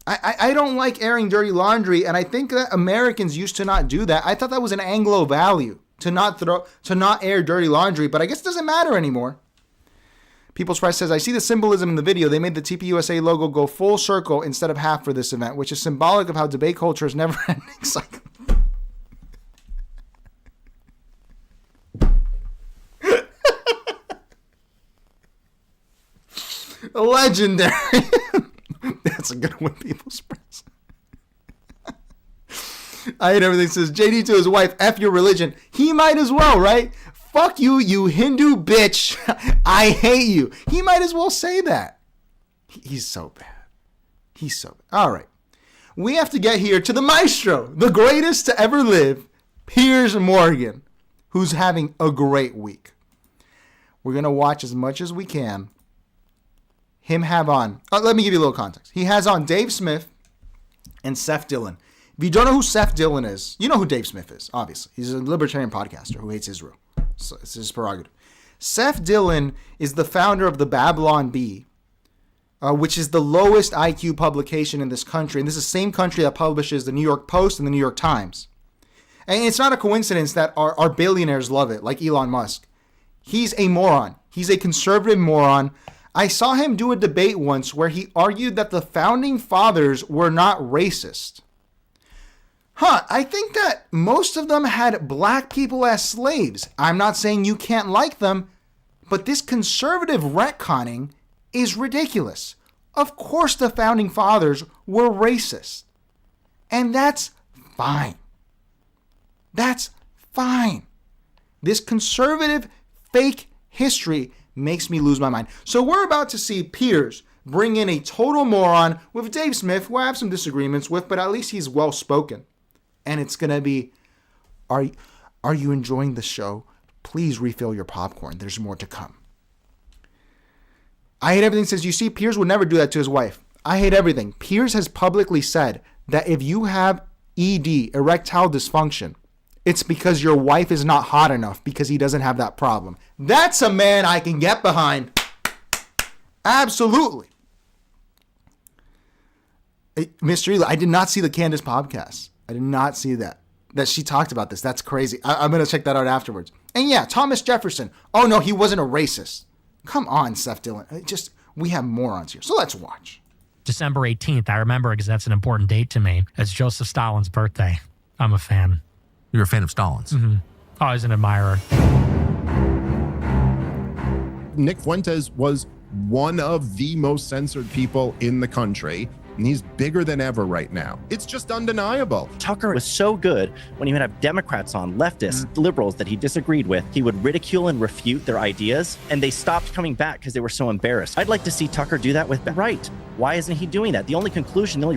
I don't like airing dirty laundry, and I think that Americans used to not do that. I thought that was an Anglo value to not air dirty laundry, but I guess it doesn't matter anymore. People's Press says, I see the symbolism in the video. They made the TPUSA logo go full circle instead of half for this event, which is symbolic of how debate culture is never ending cycle. Legendary. That's a good one, People's Press. I hate everything. Says JD to his wife, F your religion. He might as well, right? Fuck you, you Hindu bitch. I hate you. He might as well say that. He's so bad. He's so bad. All right. We have to get here to the maestro, the greatest to ever live, Piers Morgan, who's having a great week. We're going to watch as much as we can. Him have on, let me give you a little context. He has on Dave Smith and Seth Dillon. If you don't know who Seth Dillon is, you know who Dave Smith is, obviously. He's a libertarian podcaster who hates Israel. So it's his prerogative. Seth Dillon is the founder of the Babylon Bee, which is the lowest IQ publication in this country. And this is the same country that publishes the New York Post and the New York Times. And it's not a coincidence that our billionaires love it, like Elon Musk. He's a moron. He's a conservative moron. I saw him do a debate once where he argued that the founding fathers were not racist. I think that most of them had black people as slaves. I'm not saying you can't like them, but this conservative retconning is ridiculous. Of course the founding fathers were racist. And that's fine. That's fine. This conservative fake history makes me lose my mind. So we're about to see Piers bring in a total moron with Dave Smith, who I have some disagreements with, but at least he's well-spoken. And it's going to be, are you enjoying the show? Please refill your popcorn. There's more to come. I hate everything says, you see, Piers would never do that to his wife. I hate everything. Piers has publicly said that if you have ED, erectile dysfunction, it's because your wife is not hot enough because he doesn't have that problem. That's a man I can get behind. Absolutely. Mr. Eli, I did not see the Candace podcast. I did not see that she talked about this. That's crazy. I'm going to check that out afterwards. And yeah, Thomas Jefferson. Oh, no, he wasn't a racist. Come on, Seth Dillon. We have morons here. So let's watch. December 18th. I remember because that's an important date to me. It's Joseph Stalin's birthday. I'm a fan. You're a fan of Stalin's? Mm-hmm. Always an admirer. Nick Fuentes was one of the most censored people in the country. And he's bigger than ever right now. It's just undeniable. Tucker was so good when he would have Democrats on, leftists, liberals that he disagreed with. He would ridicule and refute their ideas, and they stopped coming back because they were so embarrassed. I'd like to see Tucker do that with right. Why isn't he doing that? The only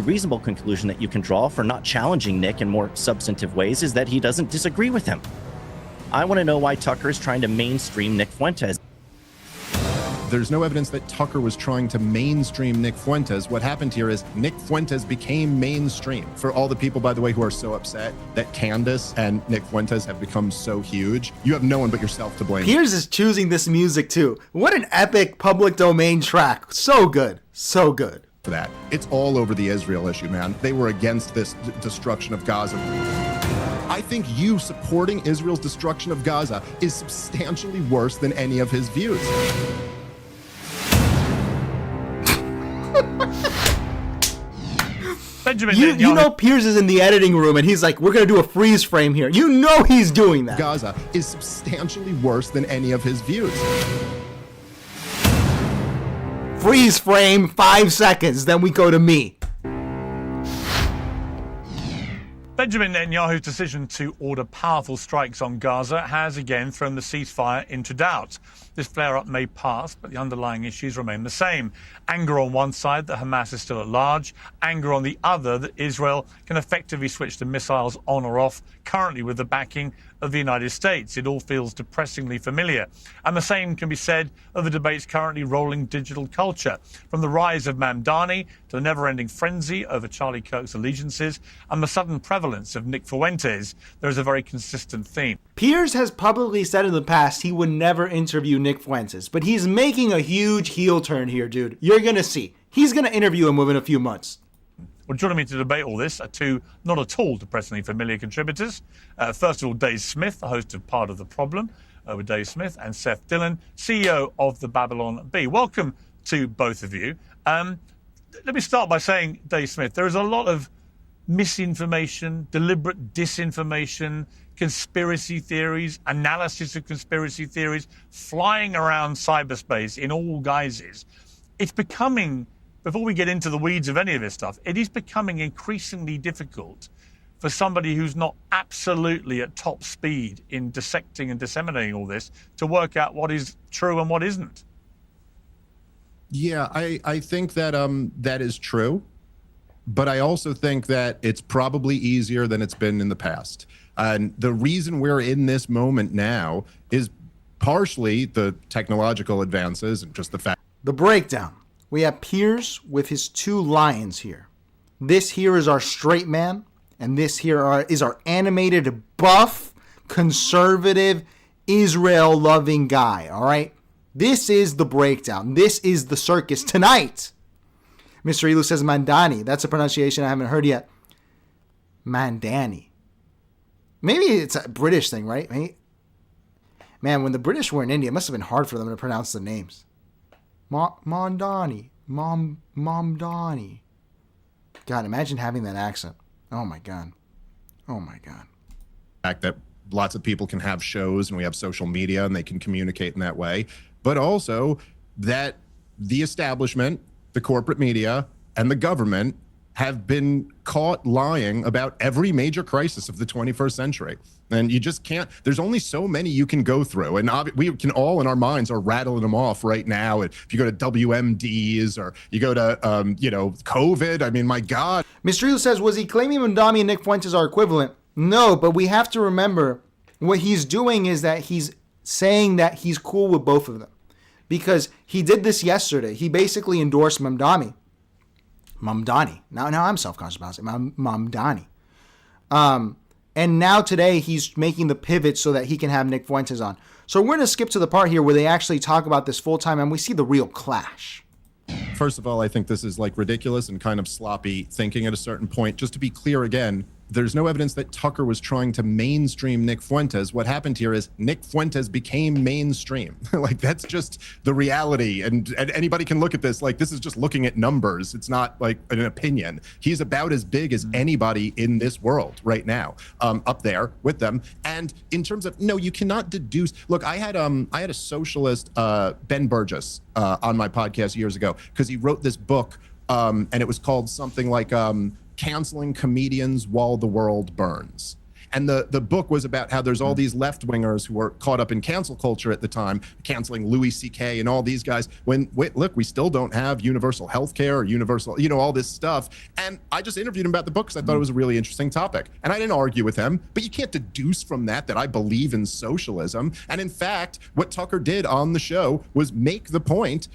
reasonable conclusion that you can draw for not challenging Nick in more substantive ways is that he doesn't disagree with him. I want to know why Tucker is trying to mainstream Nick Fuentes. There's no evidence that Tucker was trying to mainstream Nick Fuentes. What happened here is Nick Fuentes became mainstream. For all the people, by the way, who are so upset that Candace and Nick Fuentes have become so huge, you have no one but yourself to blame. Piers is choosing this music too. What an epic public domain track. So good. So good. For that. It's all over the Israel issue, man. They were against this destruction of Gaza. I think you supporting Israel's destruction of Gaza is substantially worse than any of his views. You know Piers is in the editing room and he's like, we're going to do a freeze frame here. You know he's doing that. Gaza is substantially worse than any of his views. Freeze frame, 5 seconds, then we go to me. Benjamin Netanyahu's decision to order powerful strikes on Gaza has again thrown the ceasefire into doubt. This flare-up may pass, but the underlying issues remain the same. Anger on one side that Hamas is still at large, anger on the other that Israel can effectively switch the missiles on or off, currently with the backing of the United States. It all feels depressingly familiar. And the same can be said of the debates currently rolling digital culture. From the rise of Mamdani to the never-ending frenzy over Charlie Kirk's allegiances and the sudden prevalence of Nick Fuentes, there is a very consistent theme. Piers has publicly said in the past he would never interview Nick Fuentes, but he's making a huge heel turn here, dude. You're going to see. He's going to interview him within a few months. Well, joining me to debate all this are two not at all depressingly familiar contributors. First of all, Dave Smith, the host of Part of the Problem with Dave Smith, and Seth Dillon, CEO of the Babylon Bee. Welcome to both of you. Let me start by saying, Dave Smith, there is a lot of misinformation, deliberate disinformation, conspiracy theories, analysis of conspiracy theories flying around cyberspace in all guises. It's becoming, before we get into the weeds of any of this stuff, it is becoming increasingly difficult for somebody who's not absolutely at top speed in dissecting and disseminating all this to work out what is true and what isn't. Yeah, I think that that is true, but I also think that it's probably easier than it's been in the past. And the reason we're in this moment now is partially the technological advances and just the fact. The breakdown. We have Piers with his two lions here. This here is our straight man, and this here is our animated, buff, conservative, Israel-loving guy, all right? This is the breakdown. This is the circus tonight. Mr. Elu says Mandani. That's a pronunciation I haven't heard yet. Mandani. Maybe it's a British thing, right? Man, when the British were in India, it must have been hard for them to pronounce the names. Mandani. Momdani. God, imagine having that accent. Oh, my God. Oh, my God. Fact that lots of people can have shows and we have social media and they can communicate in that way. But also that the establishment, the corporate media, and the government have been caught lying about every major crisis of the 21st century. And you just can't, there's only so many you can go through. And we can all in our minds are rattling them off right now. If you go to WMDs or you go to, COVID, I mean, my God. Mr. Elu says, was he claiming Mondami and Nick Fuentes are equivalent? No, but we have to remember what he's doing is that he's saying that he's cool with both of them. Because he did this yesterday. He basically endorsed Mamdani. Now I'm self-conscious about it. Mamdani. And now today he's making the pivot so that he can have Nick Fuentes on. So we're going to skip to the part here where they actually talk about this full time and we see the real clash. First of all, I think this is like ridiculous and kind of sloppy thinking at a certain point. Just to be clear again, there's no evidence that Tucker was trying to mainstream Nick Fuentes. What happened here is Nick Fuentes became mainstream. Like, that's just the reality. And anybody can look at this. Like, this is just looking at numbers. It's not like an opinion. He's about as big as anybody in this world right now, up there with them. And in terms of, no, you cannot deduce. Look, I had a socialist, Ben Burgess, on my podcast years ago, because he wrote this book, and it was called something like, Canceling Comedians While the World Burns. And the book was about how there's all these left-wingers who were caught up in cancel culture at the time, canceling Louis C.K. and all these guys. Look, we still don't have universal health care or universal, all this stuff. And I just interviewed him about the book because I thought it was a really interesting topic. And I didn't argue with him, but you can't deduce from that I believe in socialism. And in fact, what Tucker did on the show was make the point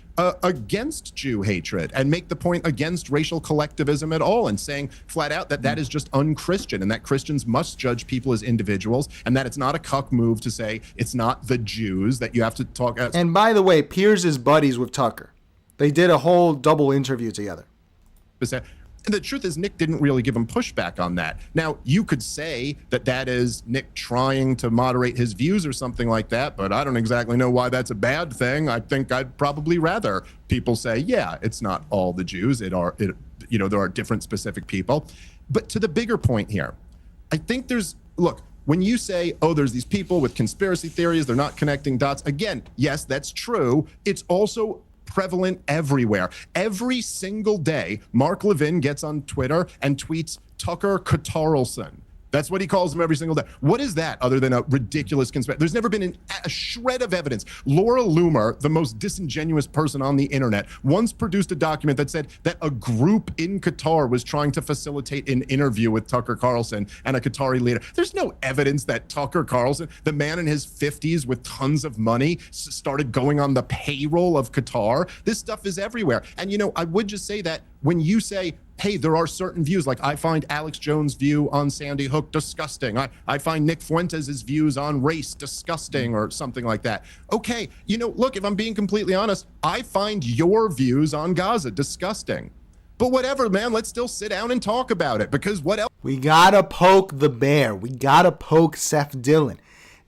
against Jew hatred and make the point against racial collectivism at all, and saying flat out that is just unchristian and that Christians must judge people as individuals, and that it's not a cuck move to say it's not the Jews that you have to talk as. And by the way, Piers is buddies with Tucker. They did a whole double interview together. And the truth is, Nick didn't really give him pushback on that. Now, you could say that is Nick trying to moderate his views or something like that, but I don't exactly know why that's a bad thing. I think I'd probably rather people say, yeah, it's not all the Jews. There are different specific people. But to the bigger point here, I think look, when you say, oh, there's these people with conspiracy theories, they're not connecting dots. Again, yes, that's true. It's also prevalent everywhere. Every single day, Mark Levin gets on Twitter and tweets Tucker Carlson. That's what he calls them every single day. What is that other than a ridiculous conspiracy? There's never been a shred of evidence. Laura Loomer, the most disingenuous person on the internet, once produced a document that said that a group in Qatar was trying to facilitate an interview with Tucker Carlson and a Qatari leader. There's no evidence that Tucker Carlson, the man in his 50s with tons of money, started going on the payroll of Qatar. This stuff is everywhere. And, I would just say that when you say, hey, there are certain views, like I find Alex Jones' view on Sandy Hook disgusting. I find Nick Fuentes' views on race disgusting or something like that. Okay, look, if I'm being completely honest, I find your views on Gaza disgusting. But whatever, man, let's still sit down and talk about it, because what else? We gotta poke the bear. We gotta poke Seth Dillon.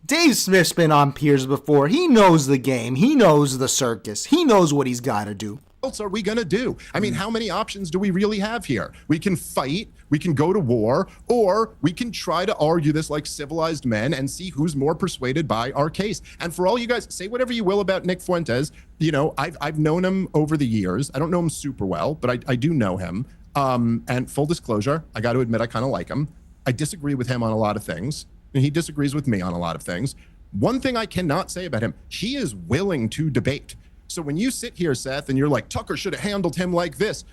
Dave Smith's been on Piers before. He knows the game. He knows the circus. He knows what he's got to do. What else are we going to do? I mean, how many options do we really have here? We can fight, we can go to war, or we can try to argue this like civilized men and see who's more persuaded by our case. And for all you guys, say whatever you will about Nick Fuentes. You know, I've known him over the years. I don't know him super well, but I do know him. And full disclosure, I got to admit, I kind of like him. I disagree with him on a lot of things. And he disagrees with me on a lot of things. One thing I cannot say about him, he is willing to debate. So when you sit here, Seth, and you're like, Tucker should have handled him like this,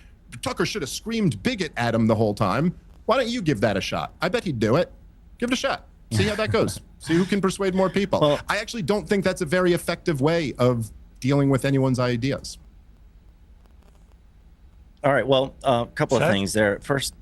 Tucker should have screamed bigot at him the whole time, why don't you give that a shot? I bet he'd do it. Give it a shot. See how that goes. See who can persuade more people. Well, I actually don't think that's a very effective way of dealing with anyone's ideas. All right, well, a couple of things there. First,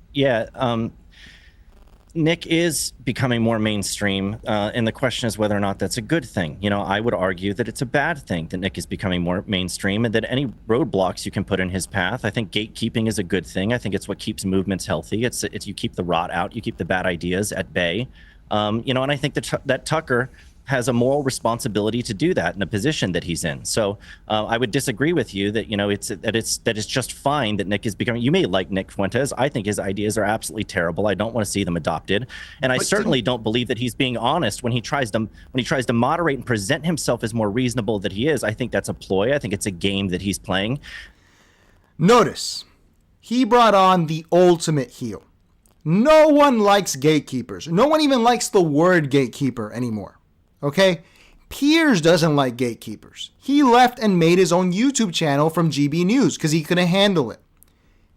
Nick is becoming more mainstream, and the question is whether or not that's a good thing. You know, I would argue that it's a bad thing that Nick is becoming more mainstream, and that any roadblocks you can put in his path. I think gatekeeping is a good thing. I think it's what keeps movements healthy. It's you keep the rot out, you keep the bad ideas at bay. You know, and I think that Tucker has a moral responsibility to do that in the position that he's in. So I would disagree with you that, you know, it's just fine that Nick is becoming. You may like Nick Fuentes. I think his ideas are absolutely terrible. I don't want to see them adopted, and I certainly don't believe that he's being honest when he tries to moderate and present himself as more reasonable than he is. I think that's a ploy. I think it's a game that he's playing. Notice, he brought on the ultimate heel. No one likes gatekeepers. No one even likes the word gatekeeper anymore. Okay? Piers doesn't like gatekeepers. He left and made his own YouTube channel from GB News because he couldn't handle it.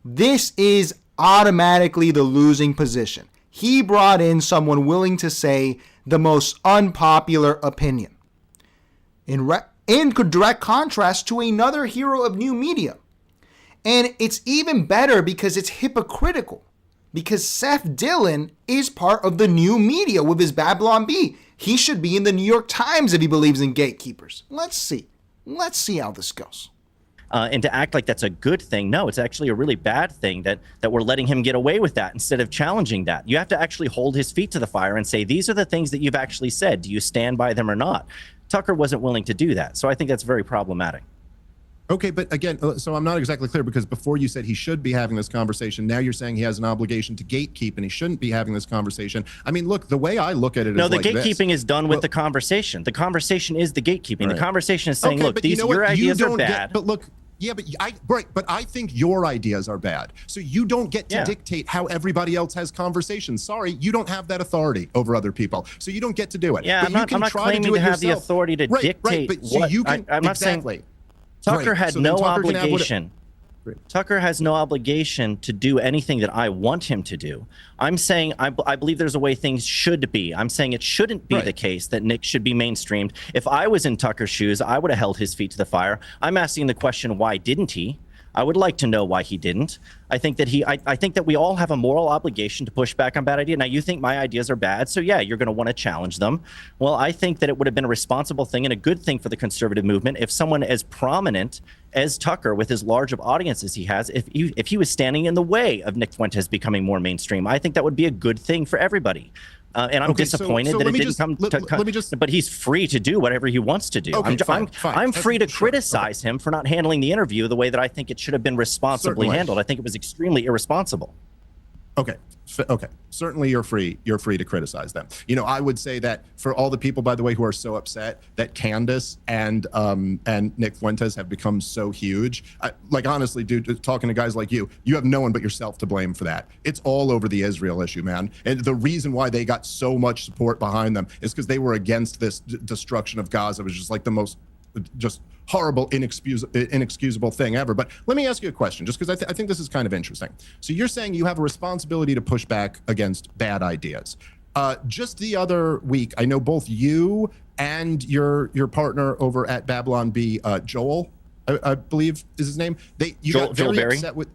This is automatically the losing position. He brought in someone willing to say the most unpopular opinion. In direct contrast to another hero of new media. And it's even better because it's hypocritical. Because Seth Dillon is part of the new media with his Babylon Bee. He should be in the New York Times if he believes in gatekeepers. Let's see. Let's see how this goes. And to act like that's a good thing, no, it's actually a really bad thing that we're letting him get away with that instead of challenging that. You have to actually hold his feet to the fire and say, these are the things that you've actually said. Do you stand by them or not? Tucker wasn't willing to do that. So I think that's very problematic. Okay, but again, so I'm not exactly clear, because before you said he should be having this conversation. Now you're saying he has an obligation to gatekeep and he shouldn't be having this conversation. I mean, look, the way I look at it is like this. No, the gatekeeping is done with the conversation. The conversation is the gatekeeping. Right. The conversation is saying, okay, look, your ideas are bad. But look, yeah, but I think your ideas are bad. So you don't get to dictate how everybody else has conversations. Sorry, you don't have that authority over other people. So you don't get to do it. Yeah, but I'm not claiming to have the authority to dictate right, but so you can, I'm not saying Tucker had no obligation. Tucker has no obligation to do anything that I want him to do. I'm saying I believe there's a way things should be. I'm saying it shouldn't be the case that Nick should be mainstreamed. If I was in Tucker's shoes, I would have held his feet to the fire. I'm asking the question, why didn't he? I would like to know why he didn't. I think that I think that we all have a moral obligation to push back on bad ideas. Now, you think my ideas are bad, so yeah, you're going to want to challenge them. Well, I think that it would have been a responsible thing and a good thing for the conservative movement if someone as prominent as Tucker, with as large of audience as he has, if he was standing in the way of Nick Fuentes becoming more mainstream. I think that would be a good thing for everybody. And I'm disappointed that it didn't come to. But he's free to do whatever he wants to do. Okay, I'm free to criticize him for not handling the interview the way that I think it should have been responsibly handled. I think it was extremely irresponsible. Okay. Certainly you're free to criticize them. You know, I would say that for all the people, by the way, who are so upset that Candace and Nick Fuentes have become so huge, like, honestly, dude, talking to guys like you have no one but yourself to blame for that. It's all over the Israel issue, man. And the reason why they got so much support behind them is because they were against this destruction of Gaza. It was just like the most just horrible, inexcusable thing ever. But let me ask you a question, just because I think this is kind of interesting. So you're saying you have a responsibility to push back against bad ideas. Just the other week, I know both you and your partner over at Babylon Bee, Joel, I believe is his name. You got very upset with.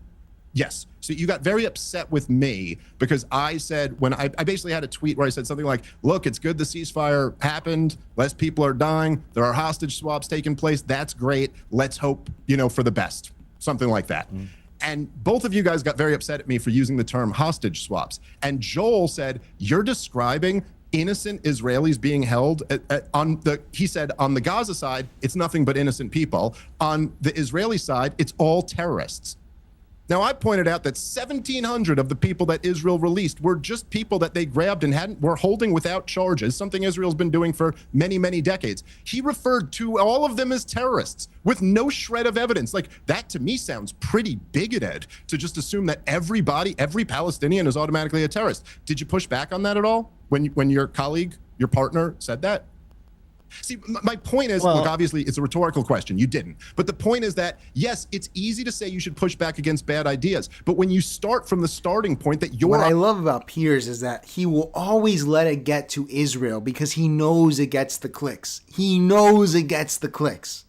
Yes. So you got very upset with me because I said, when I basically had a tweet where I said something like, look, it's good the ceasefire happened. Less people are dying. There are hostage swaps taking place. That's great. Let's hope, for the best. Something like that. And both of you guys got very upset at me for using the term hostage swaps. And Joel said, you're describing innocent Israelis being held he said on the Gaza side, it's nothing but innocent people. On the Israeli side, it's all terrorists. Now, I pointed out that 1,700 of the people that Israel released were just people that they grabbed and were holding without charges, something Israel's been doing for many, many decades. He referred to all of them as terrorists with no shred of evidence. Like, that to me sounds pretty bigoted to just assume that every Palestinian is automatically a terrorist. Did you push back on that at all when your colleague, your partner said that? See, my point is, look, obviously it's a rhetorical question. You didn't. But the point is that, yes, it's easy to say you should push back against bad ideas. But when you start from the starting point that you're... What I love about Piers is that he will always let it get to Israel because he knows it gets the clicks. He knows it gets the clicks.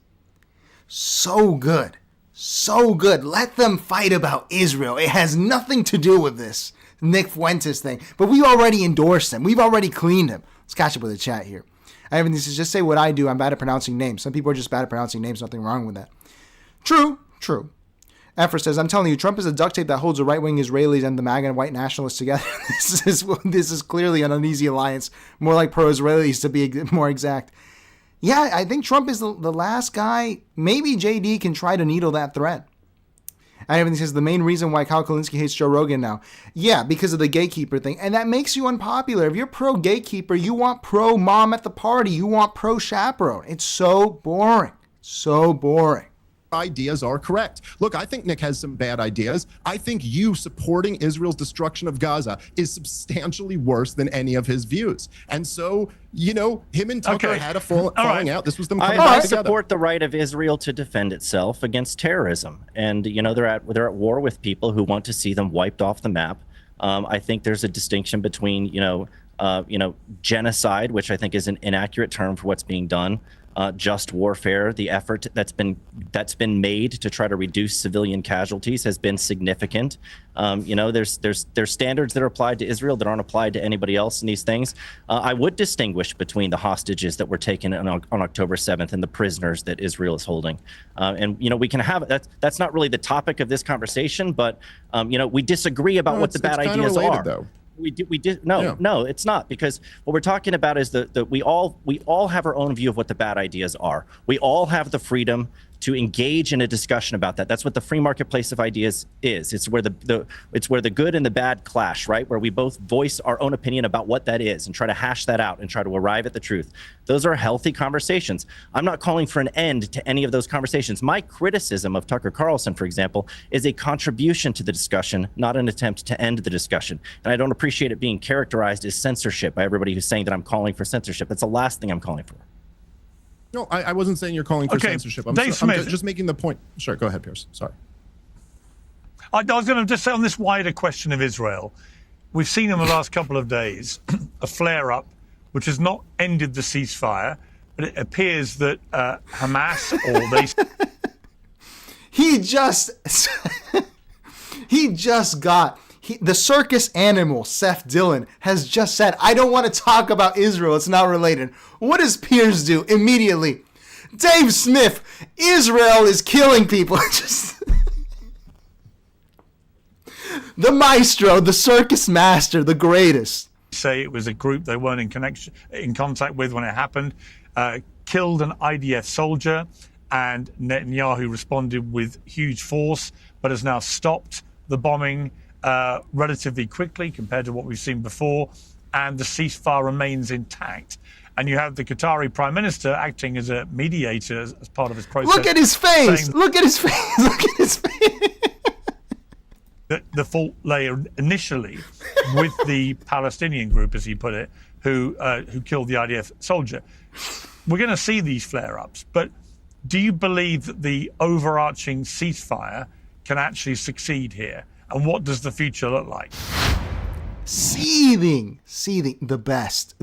So good. So good. Let them fight about Israel. It has nothing to do with this Nick Fuentes thing. But we already endorsed him. We've already cleaned him. Let's catch up with the chat here. I have to just say what I do. I'm bad at pronouncing names. Some people are just bad at pronouncing names. Nothing wrong with that. True. Effer says, I'm telling you, Trump is a duct tape that holds the right-wing Israelis and the MAGA and white nationalists together. This is clearly an uneasy alliance. More like pro-Israelis, to be more exact. Yeah, I think Trump is the last guy. Maybe JD can try to needle that thread. And everything says the main reason why Kyle Kalinske hates Joe Rogan now. Yeah, because of the gatekeeper thing. And that makes you unpopular. If you're pro-gatekeeper, you want pro-mom at the party. You want pro-chaperone. It's so boring. So boring. Ideas are correct. Look, I think Nick has some bad ideas. I think you supporting Israel's destruction of Gaza is substantially worse than any of his views. And so, him and Tucker had a falling out. This was them coming back together. I support the right of Israel to defend itself against terrorism. And, they're at war with people who want to see them wiped off the map. I think there's a distinction between, genocide, which I think is an inaccurate term for what's being done. Just warfare, the effort that's been made to try to reduce civilian casualties has been significant. There's standards that are applied to Israel that aren't applied to anybody else in these things. I would distinguish between the hostages that were taken on October 7th and the prisoners that Israel is holding. We can have that's not really the topic of this conversation, but we disagree about what the bad ideas related, are. Though. No, it's not, because what we're talking about is that we all have our own view of what the bad ideas are. We all have the freedom to engage in a discussion about that. That's what the free marketplace of ideas is. It's where the good and the bad clash, right? Where we both voice our own opinion about what that is and try to hash that out and try to arrive at the truth. Those are healthy conversations. I'm not calling for an end to any of those conversations. My criticism of Tucker Carlson, for example, is a contribution to the discussion, not an attempt to end the discussion. And I don't appreciate it being characterized as censorship by everybody who's saying that I'm calling for censorship. That's the last thing I'm calling for. No, I wasn't saying you're calling for censorship. I'm just making the point. Sure, go ahead, Piers. Sorry. I was going to just say on this wider question of Israel, we've seen in the last couple of days a flare-up which has not ended the ceasefire, but it appears that Hamas or they... The circus animal, Seth Dillon, has just said, I don't want to talk about Israel. It's not related. What does Piers do immediately? Dave Smith, Israel is killing people. The maestro, the circus master, the greatest. Say it was a group they weren't in contact with when it happened, killed an IDF soldier, and Netanyahu responded with huge force, but has now stopped the bombing relatively quickly compared to what we've seen before, and the ceasefire remains intact. And you have the Qatari Prime Minister acting as a mediator as part of this process. Look at his face! Look at his face! Look at his face! The fault lay initially with the Palestinian group, as he put it, who killed the IDF soldier. We're going to see these flare-ups, but do you believe that the overarching ceasefire can actually succeed here? And what does the future look like? Seething, the best.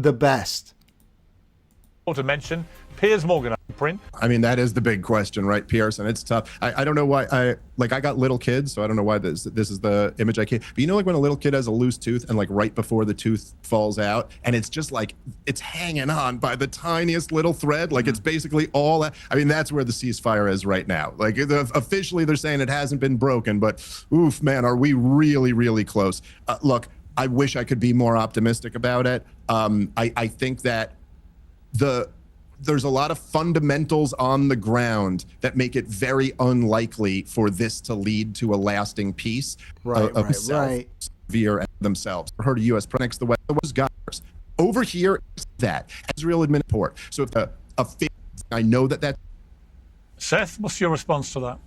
To mention Piers Morgan print. I mean, that is the big question, right, Piers? And it's tough. I don't know why. I got little kids, so I don't know why this is the image I can't. But you know, like when a little kid has a loose tooth and like right before the tooth falls out, and it's just like it's hanging on by the tiniest little thread. Like it's basically all. I mean, that's where the ceasefire is right now. Like officially, they're saying it hasn't been broken, but oof, man, are we really, really close? Look, I wish I could be more optimistic about it. I think that there's a lot of fundamentals on the ground that make it very unlikely for this to lead to a lasting peace Right. Severe themselves. I heard a U.S. next the West Gaza. Over here, that Israel admin report. So if I know that. Seth, what's your response to that?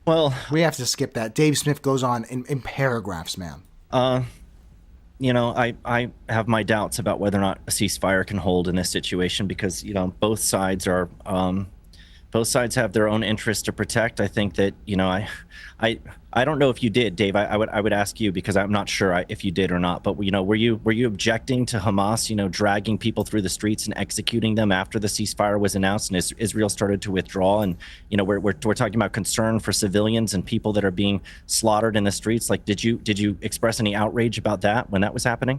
Well, we have to skip that. Dave Smith goes on in paragraphs, man. You know, I have my doubts about whether or not a ceasefire can hold in this situation because, you know, both sides have their own interests to protect. I think that, you know, I don't know if you did, Dave. I would ask you because I'm not sure if you did or not. But, you know, were you objecting to Hamas, you know, dragging people through the streets and executing them after the ceasefire was announced and Israel started to withdraw? And, you know, we're talking about concern for civilians and people that are being slaughtered in the streets. Like, did you express any outrage about that when that was happening?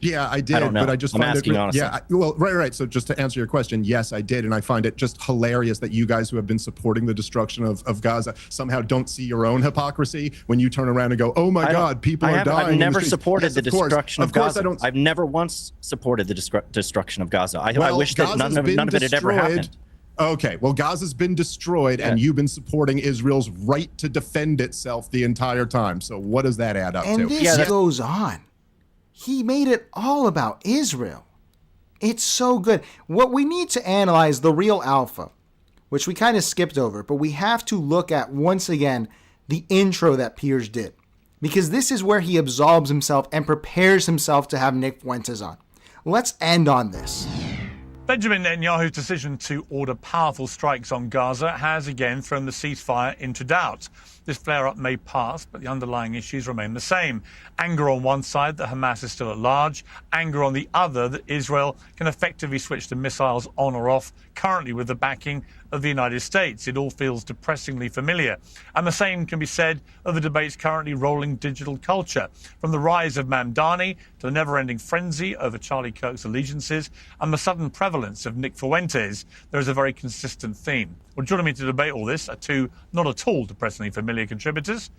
Yeah, I did, I don't know. but I just I'm find asking it. honestly. Yeah, right. So just to answer your question, yes, I did, and I find it just hilarious that you guys who have been supporting the destruction of Gaza somehow don't see your own hypocrisy when you turn around and go, "Oh my God, people are dying." I've never supported the destruction of Gaza. I don't. I've never once supported the destruction of Gaza. I wish that none of it had ever happened. Okay, well, Gaza's been destroyed, and you've been supporting Israel's right to defend itself the entire time. So what does that add up to? And this goes on. He made it all about Israel. It's so good. What we need to analyze the real alpha, which we kind of skipped over, but we have to look at once again the intro that Piers did, because this is where he absolves himself and prepares himself to have Nick Fuentes on. Let's end on this. Benjamin Netanyahu's decision to order powerful strikes on Gaza has again thrown the ceasefire into doubt. This flare-up may pass, but the underlying issues remain the same. Anger on one side that Hamas is still at large, anger on the other that Israel can effectively switch to missiles on or off, currently with the backing of the United States. It all feels depressingly familiar. And the same can be said of the debates currently rolling digital culture, from the rise of Mamdani to the never-ending frenzy over Charlie Kirk's allegiances and the sudden prevalence of Nick Fuentes. There is a very consistent theme. Well, joining me to debate all this are two not at all depressingly familiar contributors.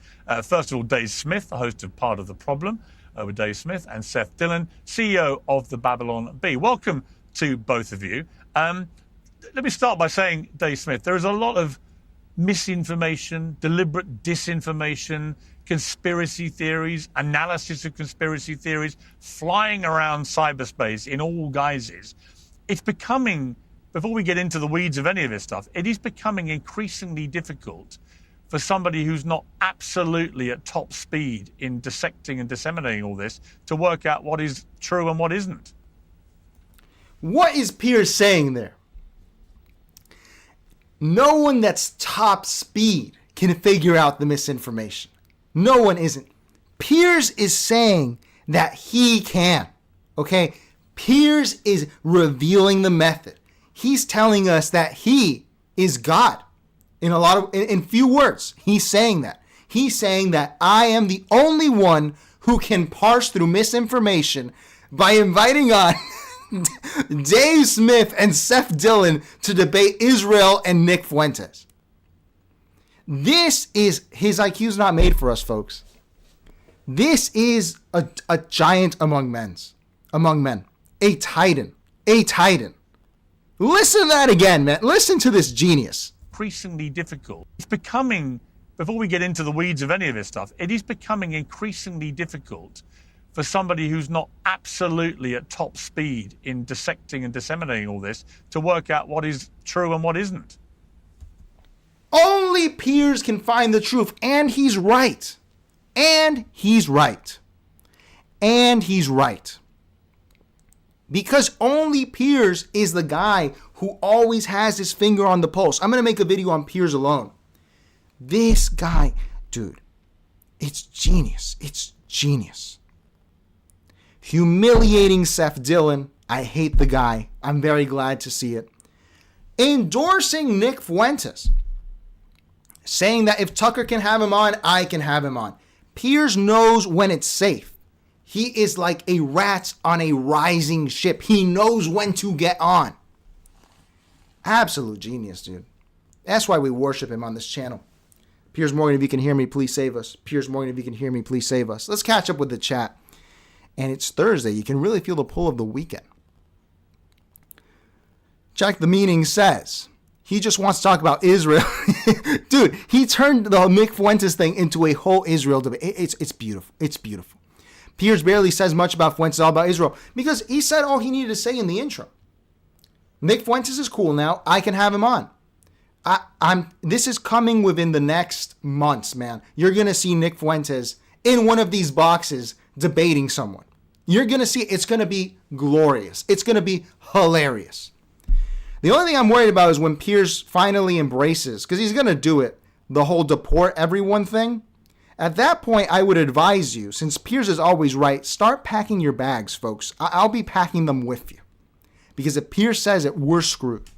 First of all, Dave Smith, the host of Part of the Problem with Dave Smith, and Seth Dillon, CEO of the Babylon Bee. Welcome to both of you. Let me start by saying, Dave Smith, there is a lot of misinformation, deliberate disinformation, conspiracy theories, analysis of conspiracy theories flying around cyberspace in all guises. It's becoming, before we get into the weeds of any of this stuff, it is becoming increasingly difficult for somebody who's not absolutely at top speed in dissecting and disseminating all this to work out what is true and what isn't. What is Piers saying there? No one that's top speed can figure out the misinformation. No one isn't. Piers is saying that he can. Okay? Piers is revealing the method. He's telling us that he is God. In few words, he's saying that. He's saying that I am the only one who can parse through misinformation by inviting on Dave Smith and Seth Dillon to debate Israel and Nick Fuentes. This is, his IQ's not made for us, folks. This is a giant among men. A titan. Listen to that again, man. Listen to this genius. Increasingly difficult. It's becoming, before we get into the weeds of any of this stuff, it is becoming increasingly difficult for somebody who's not absolutely at top speed in dissecting and disseminating all this to work out what is true and what isn't. Only Piers can find the truth, and he's right. Because only Piers is the guy who always has his finger on the pulse. I'm going to make a video on Piers alone. This guy, dude, it's genius. Humiliating Seth Dillon I hate the guy. I'm very glad to see it. Endorsing Nick Fuentes. Saying that if Tucker can have him on, I can have him on. Piers knows when it's safe. He is like a rat on a rising ship. He knows when to get on. Absolute genius, dude. That's why we worship him on this channel. Piers Morgan, if you can hear me, please save us. Piers Morgan, if you can hear me, please save us. Let's catch up with the chat. And it's Thursday. You can really feel the pull of the weekend. Check the meaning says. He just wants to talk about Israel. Dude, he turned the Nick Fuentes thing into a whole Israel debate. It's beautiful. It's beautiful. Piers barely says much about Fuentes, all about Israel, because he said all he needed to say in the intro. Nick Fuentes is cool now. I can have him on. This is coming within the next months, man. You're going to see Nick Fuentes in one of these boxes debating someone. You're going to see it's going to be glorious. It's going to be hilarious. The only thing I'm worried about is when Piers finally embraces, because he's going to do it, the whole deport everyone thing. At that point, I would advise you, since Piers is always right, start packing your bags, folks. I'll be packing them with you. Because if Piers says it, we're screwed.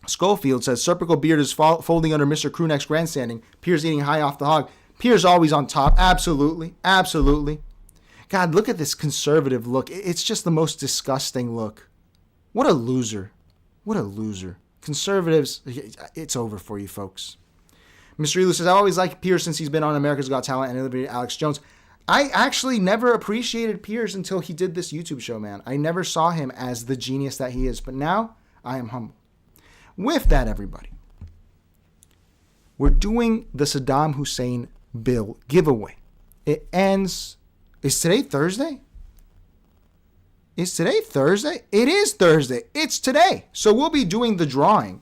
Schofield says, Serpico beard is folding under Mr. Crewneck's grandstanding. Piers eating high off the hog. Piers always on top. Absolutely. Absolutely. God, look at this conservative look. It's just the most disgusting look. What a loser. What a loser. Conservatives, it's over for you folks. Mr. Elu says, I always like Piers since he's been on America's Got Talent and interviewed Alex Jones. I actually never appreciated Piers until he did this YouTube show, man. I never saw him as the genius that he is, but now I am humble. With that, everybody, we're doing the Saddam Hussein bill giveaway. It ends... Is today Thursday? Is today Thursday? It is Thursday. It's today. So we'll be doing the drawing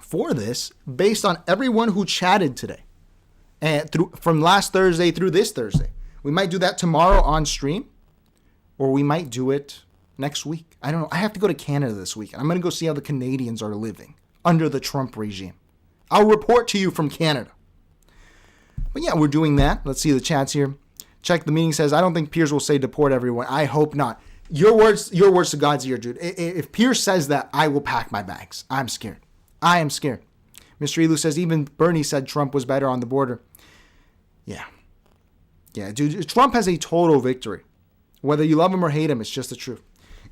for this based on everyone who chatted today. And from last Thursday through this Thursday. We might do that tomorrow on stream. Or we might do it next week. I don't know. I have to go to Canada this week. I'm going to go see how the Canadians are living under the Trump regime. I'll report to you from Canada. But yeah, we're doing that. Let's see the chats here. Check the meeting says, I don't think Piers will say deport everyone. I hope not. Your words to God's ear, dude. If Piers says that, I will pack my bags. I'm scared. I am scared. Mr. Elu says, even Bernie said Trump was better on the border. Yeah. Yeah, dude. Trump has a total victory. Whether you love him or hate him, it's just the truth.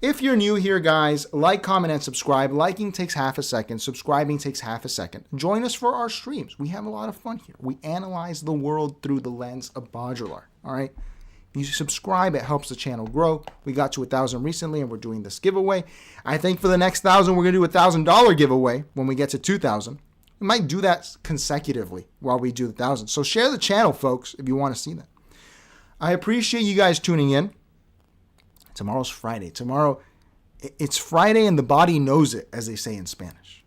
If you're new here, guys, like, comment, and subscribe. Liking takes half a second. Subscribing takes half a second. Join us for our streams. We have a lot of fun here. We analyze the world through the lens of Baudrillard. All right? If you subscribe, it helps the channel grow. We got to 1,000 recently, and we're doing this giveaway. I think for the next 1,000, we're going to do a $1,000 giveaway when we get to 2,000. We might do that consecutively while we do the 1,000. So share the channel, folks, if you want to see that. I appreciate you guys tuning in. Tomorrow's Friday. Tomorrow, it's Friday and the body knows it, as they say in Spanish.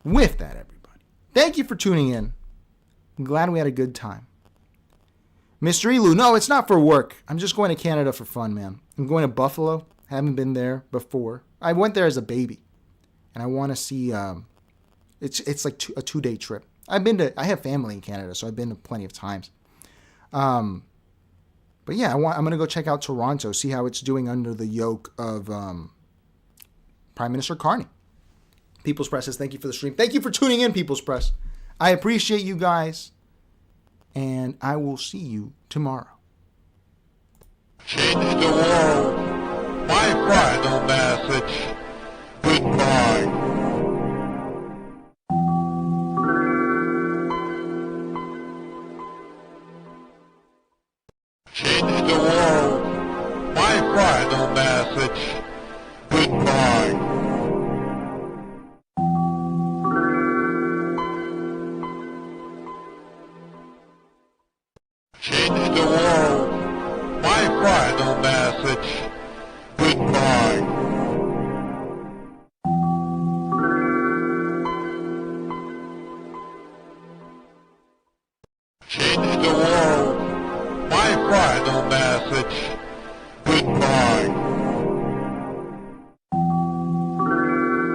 With that, everybody, thank you for tuning in. I'm glad we had a good time. Mr. Elu, no, it's not for work. I'm just going to Canada for fun, man. I'm going to Buffalo. Haven't been there before. I went there as a baby. And I want to see, it's like a 2-day trip. I have family in Canada, so I've been to plenty of times. But yeah, I'm going to go check out Toronto, see how it's doing under the yoke of Prime Minister Carney. People's Press says, thank you for the stream. Thank you for tuning in, People's Press. I appreciate you guys. And I will see you tomorrow. Change the world. My final message.